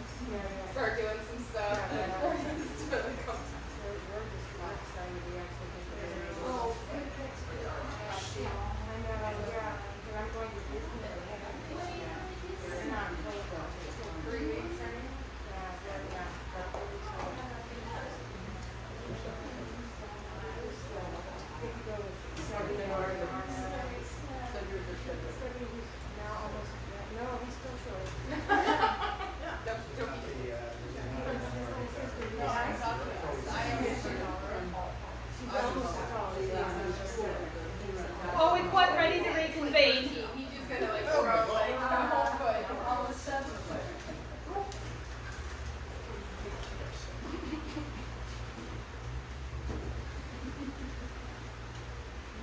start doing some stuff, and then 4 days to come. We're just not excited to be actually getting ready. Oh, I know, yeah, but I'm going to Disney in October. 3 weeks, right? Yeah. Now almost, no, he's still short. She's almost as tall as Are we quite ready to reconvene? He just gonna like throw like a whole foot. all of a sudden.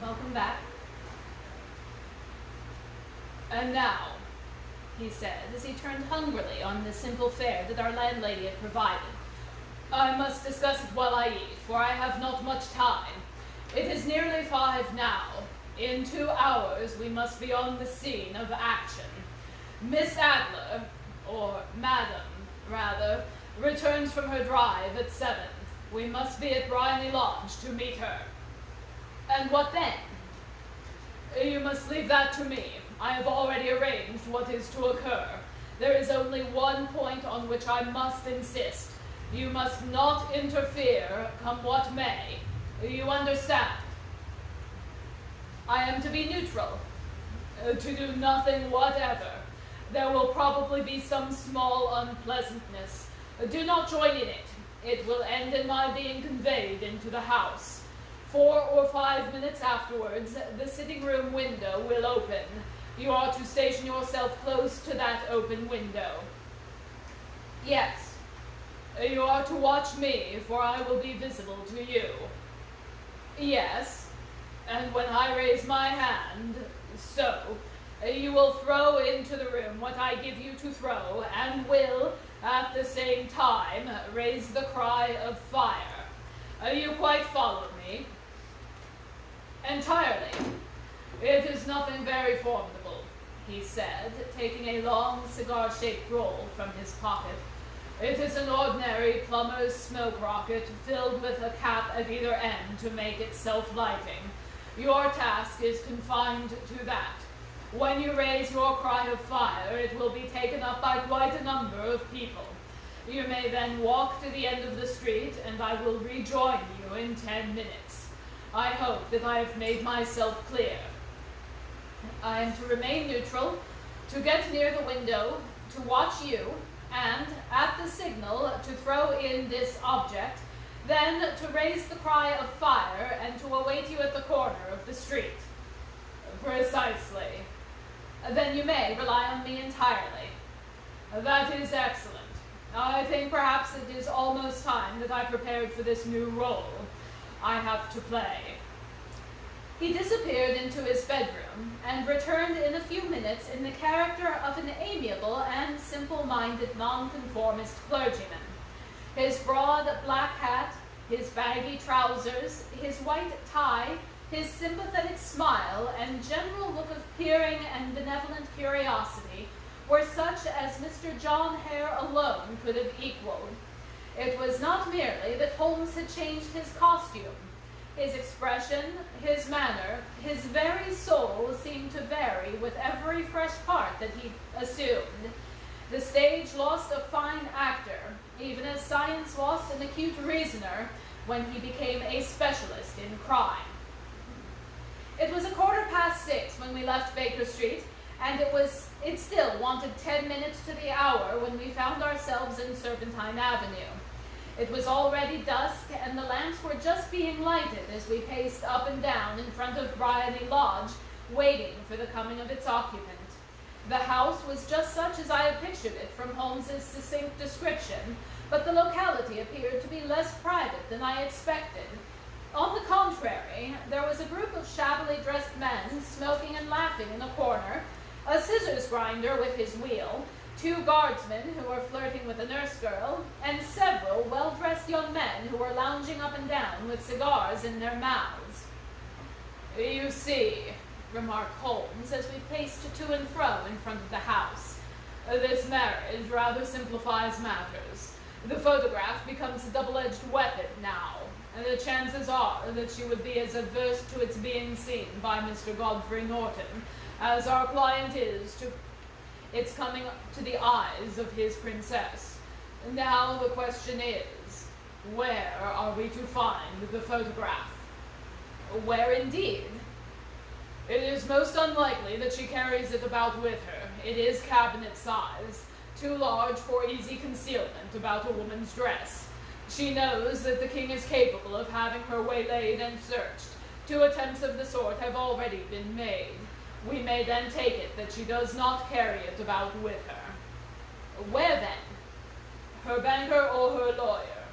Welcome back. And now, he said, as he turned hungrily on the simple fare that our landlady had provided, I must discuss it while I eat, for I have not much time. It is nearly 5 now. In 2 hours we must be on the scene of action. Miss Adler, or Madam, rather, returns from her drive at 7. We must be at Bryony Lodge to meet her. And what then? You must leave that to me. I have already arranged what is to occur. There is only one point on which I must insist. You must not interfere, come what may. You understand? I am to be neutral, to do nothing whatever. There will probably be some small unpleasantness. Do not join in it. It will end in my being conveyed into the house. 4 or 5 minutes afterwards, the sitting room window will open. You are to station yourself close to that open window. Yes, you are to watch me, for I will be visible to you. Yes, and when I raise my hand, so, you will throw into the room what I give you to throw, and will, at the same time, raise the cry of fire. You quite follow me? Entirely. It is nothing very formidable, he said, taking a long cigar-shaped roll from his pocket. It is an ordinary plumber's smoke rocket filled with a cap at either end to make it self-lighting. Your task is confined to that. When you raise your cry of fire, it will be taken up by quite a number of people. You may then walk to the end of the street, and I will rejoin you in 10 minutes. I hope that I have made myself clear. I am to remain neutral, to get near the window, to watch you, and, at the signal, to throw in this object, then to raise the cry of fire and to await you at the corner of the street. Precisely. Then you may rely on me entirely. That is excellent. I think perhaps it is almost time that I prepared for this new role I have to play. He disappeared into his bedroom and returned in a few minutes in the character of an amiable and simple-minded nonconformist clergyman. His broad black hat, his baggy trousers, his white tie, his sympathetic smile, and general look of peering and benevolent curiosity were such as Mr. John Hare alone could have equaled. It was not merely that Holmes had changed his costume. His expression, his manner, his very soul seemed to vary with every fresh part that he assumed. The stage lost a fine actor, even as science lost an acute reasoner when he became a specialist in crime. It was 6:15 when we left Baker Street, and it still wanted 10 minutes to the hour when we found ourselves in Serpentine Avenue. It was already dusk, and the lamps were just being lighted as we paced up and down in front of Bryony Lodge, waiting for the coming of its occupant. The house was just such as I had pictured it from Holmes's succinct description, but the locality appeared to be less private than I expected. On the contrary, there was a group of shabbily dressed men smoking and laughing in a corner, a scissors grinder with his wheel, 2 guardsmen who were flirting with a nurse girl, and several well-dressed young men who were lounging up and down with cigars in their mouths. "You see," remarked Holmes as we paced to and fro in front of the house, "this marriage rather simplifies matters. The photograph becomes a double-edged weapon now, and the chances are that she would be as averse to its being seen by Mr. Godfrey Norton as our client is to its coming to the eyes of his princess. Now the question is, where are we to find the photograph?" "Where indeed?" "It is most unlikely that she carries it about with her. It is cabinet size, too large for easy concealment about a woman's dress. She knows that the king is capable of having her waylaid and searched. 2 attempts of the sort have already been made. We may then take it that she does not carry it about with her." "Where then?" "Her banker or her lawyer.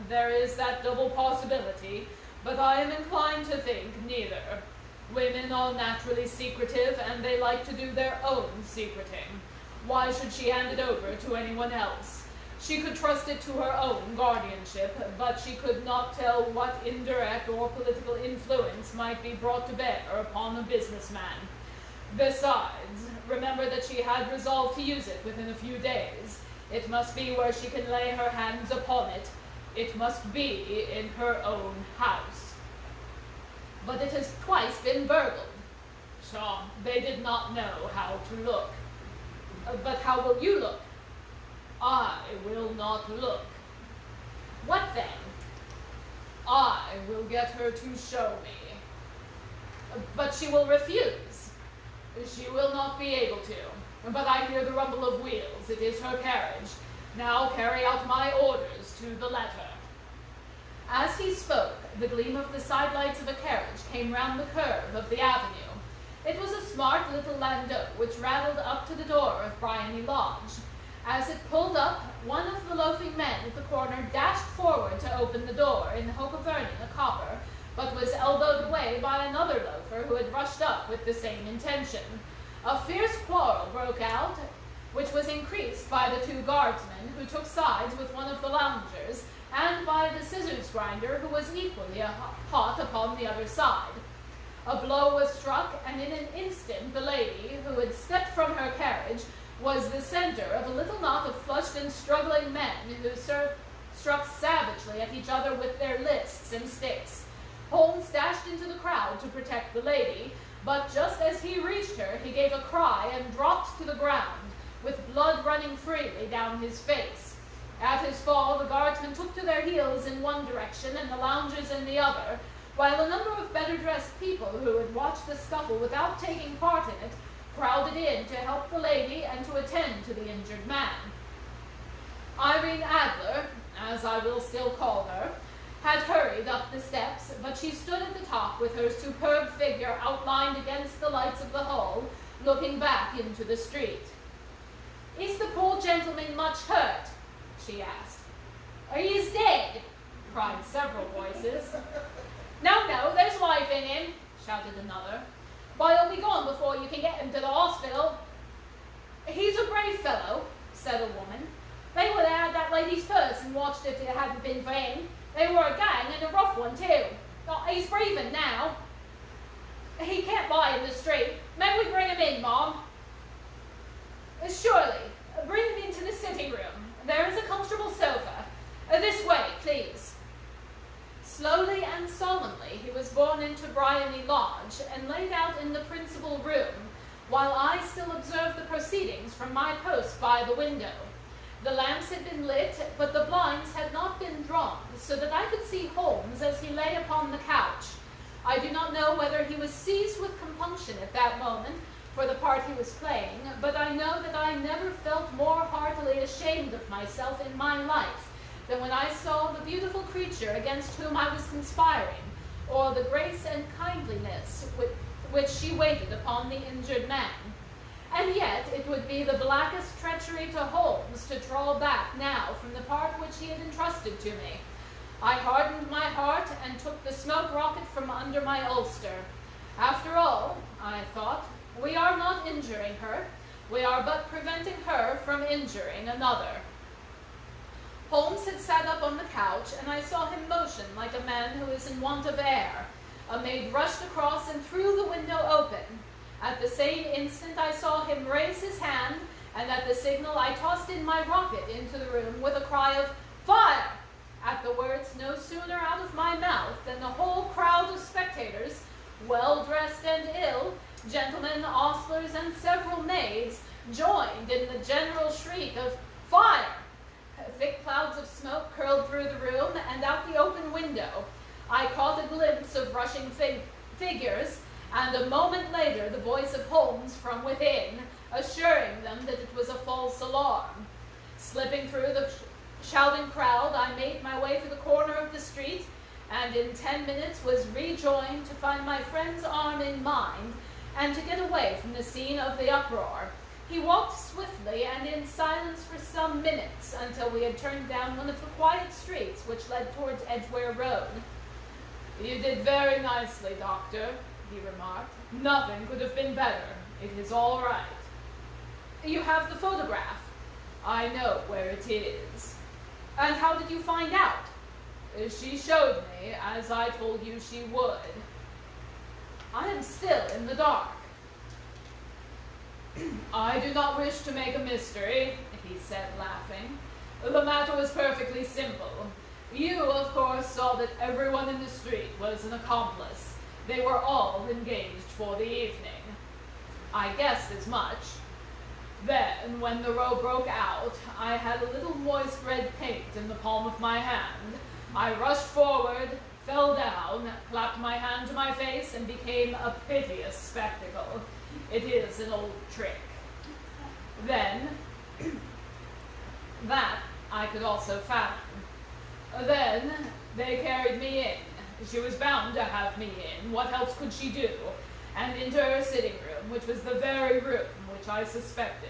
There is that double possibility, but I am inclined to think neither. Women are naturally secretive, and they like to do their own secreting. Why should she hand it over to anyone else? She could trust it to her own guardianship, but she could not tell what indirect or political influence might be brought to bear upon a businessman. Besides, remember that she had resolved to use it within a few days. It must be where she can lay her hands upon it. It must be in her own house." "But it has twice been burgled." "Pshaw, they did not know how to look." "But how will you look?" "I will not look." "What then?" "I will get her to show me." but she will refuse. She will not be able to. But I hear the rumble of wheels. It is her carriage. Now carry out my orders to the letter." As he spoke, the gleam of the sidelights of a carriage came round the curve of the avenue. It was a smart little landau which rattled up to the door of Briony Lodge. As it pulled up, one of the loafing men at the corner dashed forward to open the door in the hope of earning a copper, but was elbowed away by another loafer who had rushed up with the same intention. A fierce quarrel broke out, which was increased by the two guardsmen who took sides with one of the loungers, and by the scissors grinder who was equally hot upon the other side. A blow was struck, and in an instant the lady, who had stepped from her carriage, was the center of a little knot of flushed and struggling men who struck savagely at each other with their lists and sticks. Holmes dashed into the crowd to protect the lady, but just as he reached her, he gave a cry and dropped to the ground, with blood running freely down his face. At his fall, the guardsmen took to their heels in one direction and the loungers in the other, while a number of better-dressed people who had watched the scuffle without taking part in it crowded in to help the lady and to attend to the injured man. Irene Adler, as I will still call her, had hurried up the steps, but she stood at the top with her superb figure outlined against the lights of the hall, looking back into the street. "Is the poor gentleman much hurt?" she asked. "He is dead," cried several voices. No, there's life in him," shouted another. "But he'll be gone before you can get him to the hospital." "He's a brave fellow," said a woman. "They would have had that lady's purse and watched if it hadn't been for him. They were a gang and a rough one, too. He's breathing now. He can't lie in the street. May we bring him in, Mom?" "Surely. Bring him into the sitting room. There is a comfortable sofa. This way, please." Slowly and solemnly he was borne into Briony Lodge and laid out in the principal room, while I still observed the proceedings from my post by the window. The lamps had been lit, but the blinds had not been drawn, so that I could see Holmes as he lay upon the couch. I do not know whether he was seized with compunction at that moment for the part he was playing, but I know that I never felt more heartily ashamed of myself in my life than when I saw the beautiful creature against whom I was conspiring, or the grace and kindliness with which she waited upon the injured man. And yet it would be the blackest treachery to Holmes to draw back now from the part which he had entrusted to me. I hardened my heart and took the smoke rocket from under my ulster. After all, I thought, we are not injuring her. We are but preventing her from injuring another. Holmes had sat up on the couch, and I saw him motion like a man who is in want of air. A maid rushed across and threw the window open. At the same instant I saw him raise his hand, and at the signal I tossed in my rocket into the room with a cry of "Fire!" At the words no sooner out of my mouth than the whole crowd of spectators, well-dressed and ill, gentlemen, ostlers, and several maids, joined in the general shriek of "Fire!" Thick clouds of smoke curled through the room and out the open window. I caught a glimpse of rushing figures, and a moment later the voice of Holmes from within, assuring them that it was a false alarm. Slipping through the shouting crowd, I made my way to the corner of the street, and in 10 minutes was rejoined to find my friend's arm in mine, and to get away from the scene of the uproar. He walked swiftly and in silence for some minutes until we had turned down one of the quiet streets which led towards Edgware Road. "You did very nicely, Doctor," he remarked. "Nothing could have been better. It is all right." "You have the photograph?" "I know where it is." "And how did you find out?" "She showed me, as I told you she would." "I am still in the dark." "I do not wish to make a mystery," he said, laughing. "The matter was perfectly simple. You, of course, saw that everyone in the street was an accomplice. They were all engaged for the evening." "I guessed as much." "Then, when the row broke out, I had a little moist red paint in the palm of my hand. I rushed forward, fell down, clapped my hand to my face, and became a piteous spectacle. It is an old trick. Then, that I could also fathom. Then they carried me in. She was bound to have me in. What else could she do? And into her sitting room, which was the very room which I suspected.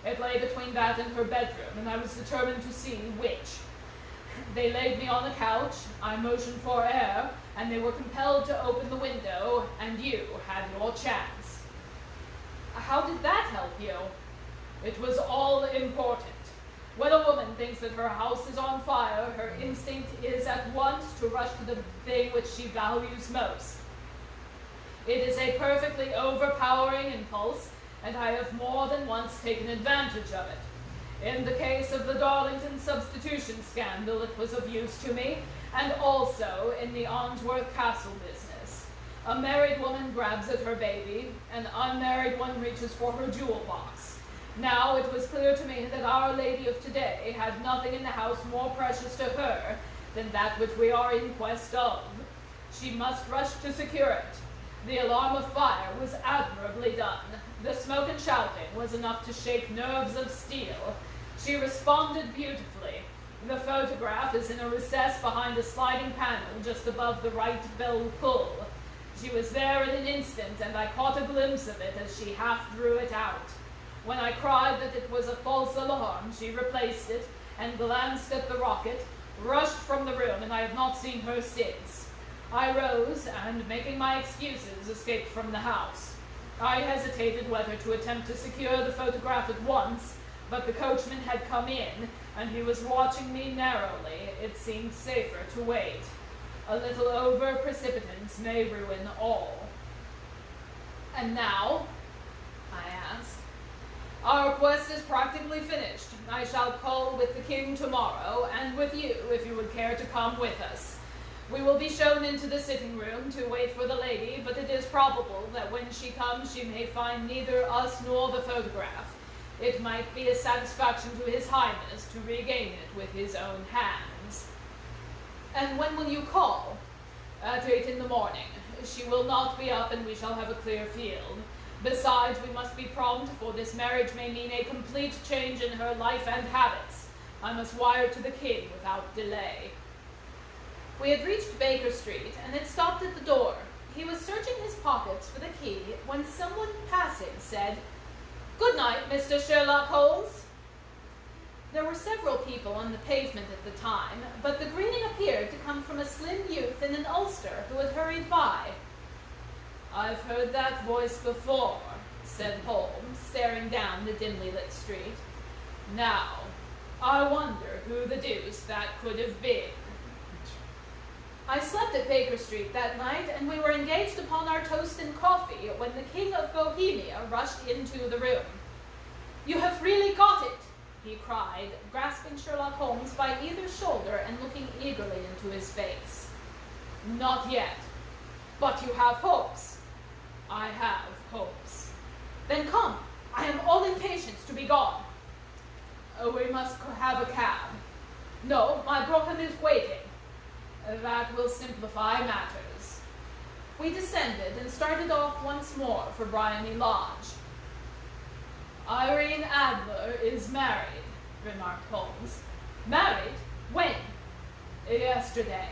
It lay between that and her bedroom, and I was determined to see which. They laid me on the couch, I motioned for air, and they were compelled to open the window, and you had your chance. How did that help you? It was all important. When a woman thinks that her house is on fire, her instinct is at once to rush to the thing which she values most. It is a perfectly overpowering impulse, and I have more than once taken advantage of it. In the case of the Darlington substitution scandal, it was of use to me, and also in the Arnsworth Castle business. A married woman grabs at her baby, an unmarried one reaches for her jewel box. Now it was clear to me that Our Lady of today had nothing in the house more precious to her than that which we are in quest of. She must rush to secure it. The alarm of fire was admirably done. The smoke and shouting was enough to shake nerves of steel. She responded beautifully. The photograph is in a recess behind a sliding panel just above the right bell pull. She was there in an instant, and I caught a glimpse of it as she half drew it out. When I cried that it was a false alarm, she replaced it and glanced at the rocket, rushed from the room, and I have not seen her since. I rose and, making my excuses, escaped from the house. I hesitated whether to attempt to secure the photograph at once, but the coachman had come in, and he was watching me narrowly. It seemed safer to wait. A little over-precipitance may ruin all. And now? I asked. Our quest is practically finished. I shall call with the king tomorrow, and with you, if you would care to come with us. We will be shown into the sitting room to wait for the lady, but it is probable that when she comes she may find neither us nor the photograph. It might be a satisfaction to His Highness to regain it with his own hands. And when will you call? At 8 in the morning. She will not be up, and we shall have a clear field. Besides, we must be prompt, for this marriage may mean a complete change in her life and habits. I must wire to the king without delay. We had reached Baker Street, and had stopped at the door. He was searching his pockets for the key when someone passing said, "Good night, Mr. Sherlock Holmes." There were several people on the pavement at the time, but the greeting appeared to come from a slim youth in an ulster who had hurried by. "I've heard that voice before," said Holmes, staring down the dimly lit street. "Now, I wonder who the deuce that could have been." I slept at Baker Street that night, and we were engaged upon our toast and coffee when the King of Bohemia rushed into the room. "You have really got it," he cried, grasping Sherlock Holmes by either shoulder and looking eagerly into his face. "Not yet. But you have hopes." "I have hopes." "Then come. I am all impatience to be gone." "We must have a cab." "No, my brougham is waiting." "That will simplify matters." We descended and started off once more for Briony Lodge. "Irene Adler is married," remarked Holmes. "Married? When?" "Yesterday."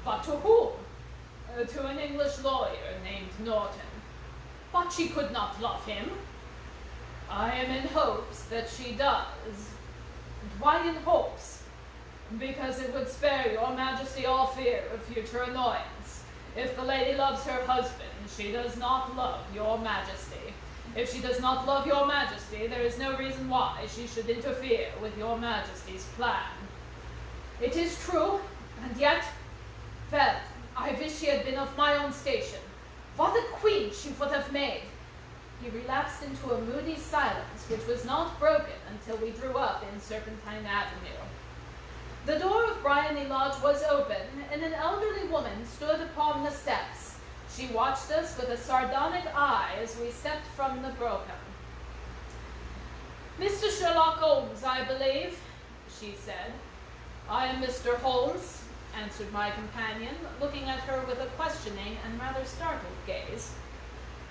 "But to whom?" "To an English lawyer named Norton." "But she could not love him." "I am in hopes that she does." "Why in hopes?" "Because it would spare your majesty all fear of future annoyance. If the lady loves her husband, she does not love your majesty. If she does not love your majesty, there is no reason why she should interfere with your majesty's plan." "It is true, and yet, well, I wish she had been of my own station. What a queen she would have made." He relapsed into a moody silence, which was not broken until we drew up in Serpentine Avenue. The door of Briony Lodge was open, and an elderly woman stood upon the steps. She watched us with a sardonic eye as we stepped from the brougham. "Mr. Sherlock Holmes, I believe," she said. "I am Mr. Holmes. answered my companion, looking at her with a questioning and rather startled gaze.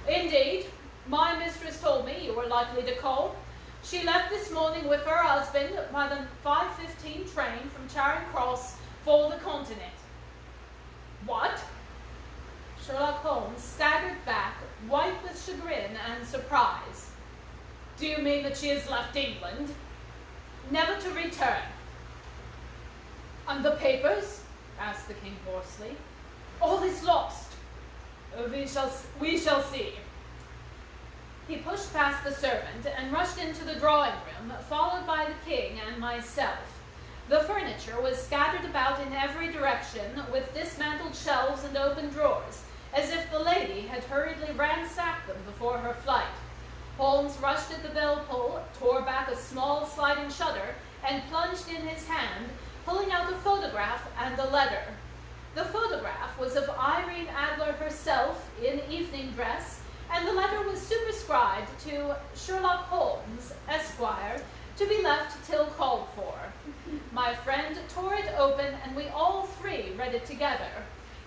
Indeed, my mistress told me you were likely to call. She left this morning with her husband by the 5:15 train from Charing Cross for the continent. What? Sherlock Holmes staggered back, white with chagrin and surprise. Do you mean that she has left England? Never to return. And the papers? Asked the king hoarsely. All is lost. We shall see. He pushed past the servant and rushed into the drawing room, followed by the king and myself. The furniture was scattered about in every direction, with dismantled shelves and open drawers, as if the lady had hurriedly ransacked them before her flight. Holmes rushed at the bell pull, tore back a small sliding shutter, and plunged in his hand, pulling out a photograph and a letter. The photograph was of Irene Adler herself in evening dress, and the letter was superscribed to Sherlock Holmes, Esquire, to be left till called for. My friend tore it open, and we all three read it together.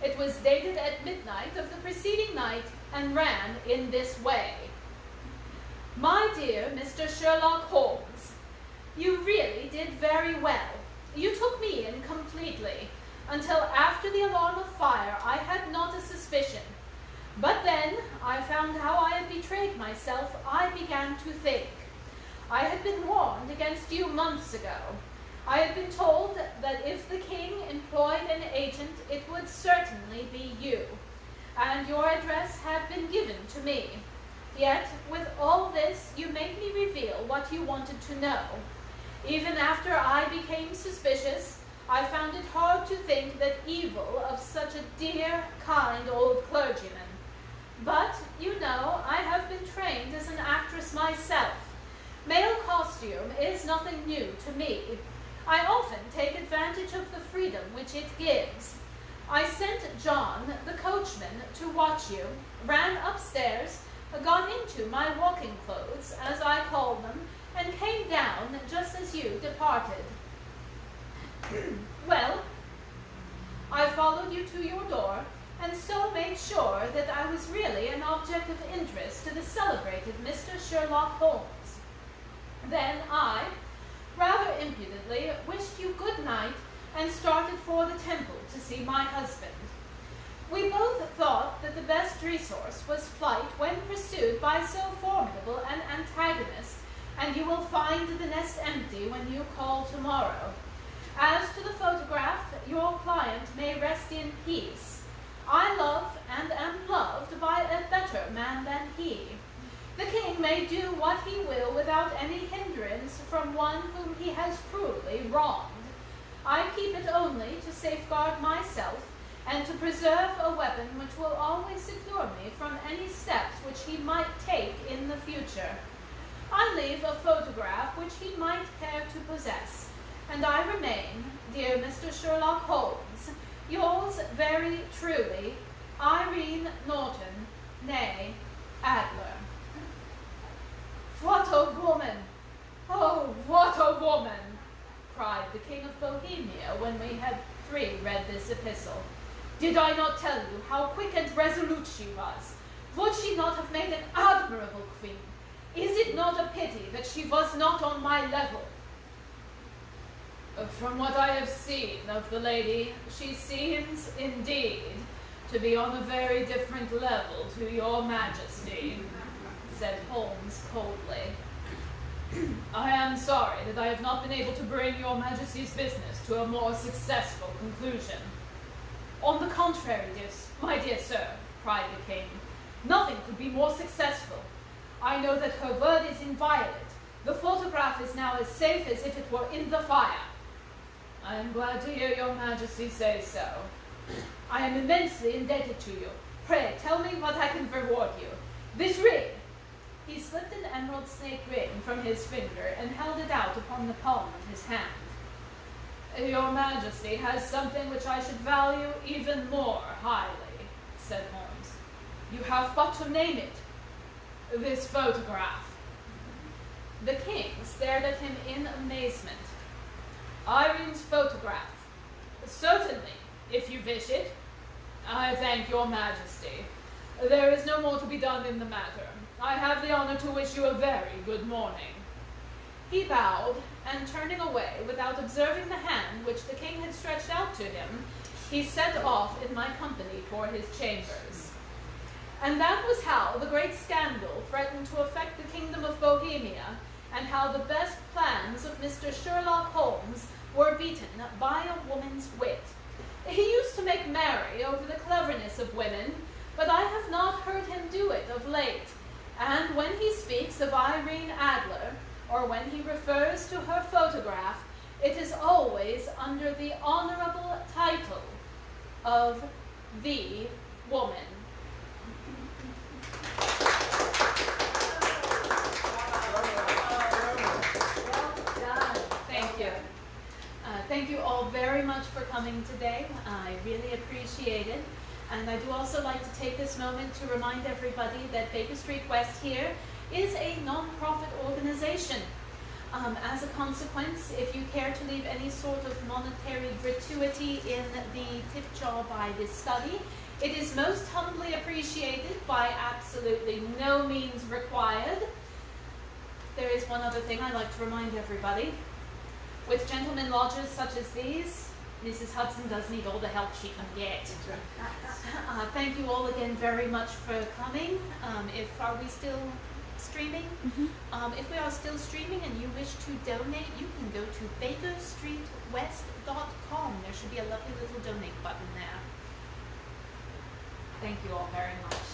It was dated at midnight of the preceding night, and ran in this way. My dear Mr. Sherlock Holmes, you really did very well. You took me in completely. Until after the alarm of fire, I had not a suspicion. But then I found how I had betrayed myself. I began to think. I had been warned against you months ago. I had been told that if the king employed an agent, it would certainly be you. And your address had been given to me. Yet, with all this, you made me reveal what you wanted to know. Even after I became suspicious, I found it hard to think that evil of such a dear, kind old clergyman. But, you know, I have been trained as an actress myself. Male costume is nothing new to me. I often take advantage of the freedom which it gives. I sent John, the coachman, to watch you, ran upstairs, got into my walking clothes, as I called them, and came down just as you departed. Well, I followed you to your door, and so made sure that I was really an object of interest to the celebrated Mr. Sherlock Holmes. Then I, rather impudently, wished you good night and started for the temple to see my husband. We both thought that the best resource was flight when pursued by so formidable an antagonist, and you will find the nest empty when you call tomorrow. As to the photograph, your client may rest in peace. I love and am loved by a better man than he. The king may do what he will without any hindrance from one whom he has cruelly wronged. I keep it only to safeguard myself, and to preserve a weapon which will always secure me from any steps which he might take in the future. I leave a photograph which he might care to possess, and I remain, dear Mr. Sherlock Holmes, yours very truly, Irene Norton, née Adler. What a woman! Oh, what a woman! Cried the King of Bohemia when we had three read this epistle. Did I not tell you how quick and resolute she was? Would she not have made an admirable queen? Is it not a pity that she was not on my level? From what I have seen of the lady, she seems, indeed, to be on a very different level to your majesty, said Holmes coldly. I am sorry that I have not been able to bring your majesty's business to a more successful conclusion. On the contrary, my dear sir, cried the king, nothing could be more successful. I know that her word is inviolate. The photograph is now as safe as if it were in the fire. I am glad to hear your majesty say so. I am immensely indebted to you. Pray, tell me what I can reward you. This ring. He slipped an emerald snake ring from his finger and held it out upon the palm of his hand. Your majesty has something which I should value even more highly, said Holmes. You have but to name it. This photograph. The king stared at him in amazement. Irene's photograph. Certainly, if you wish it. I thank your majesty. There is no more to be done in the matter. I have the honor to wish you a very good morning. He bowed, and turning away without observing the hand which the king had stretched out to him, he set off in my company for his chambers. And that was how the great scandal threatened to affect the kingdom of Bohemia, and how the best plans of Mr. Sherlock Holmes were beaten by a woman's wit. He used to make merry over the cleverness of women, but I have not heard him do it of late. And when he speaks of Irene Adler, or when he refers to her photograph, it is always under the honorable title of the woman. Thank you. Thank you all very much for coming today. I really appreciate it. And I do also like to take this moment to remind everybody that Baker Street West here is a non-profit organization. As a consequence, if you care to leave any sort of monetary gratuity in the tip jar by this study, it is most humbly appreciated, by absolutely no means required. There is one other thing I'd like to remind everybody. With gentlemen lodgers such as these, Mrs. Hudson does need all the help she can get. Thank you all again very much for coming. Are we still streaming? If we are still streaming and you wish to donate, you can go to bakerstreetwest.com. There should be a lovely little donate button there. Thank you all very much.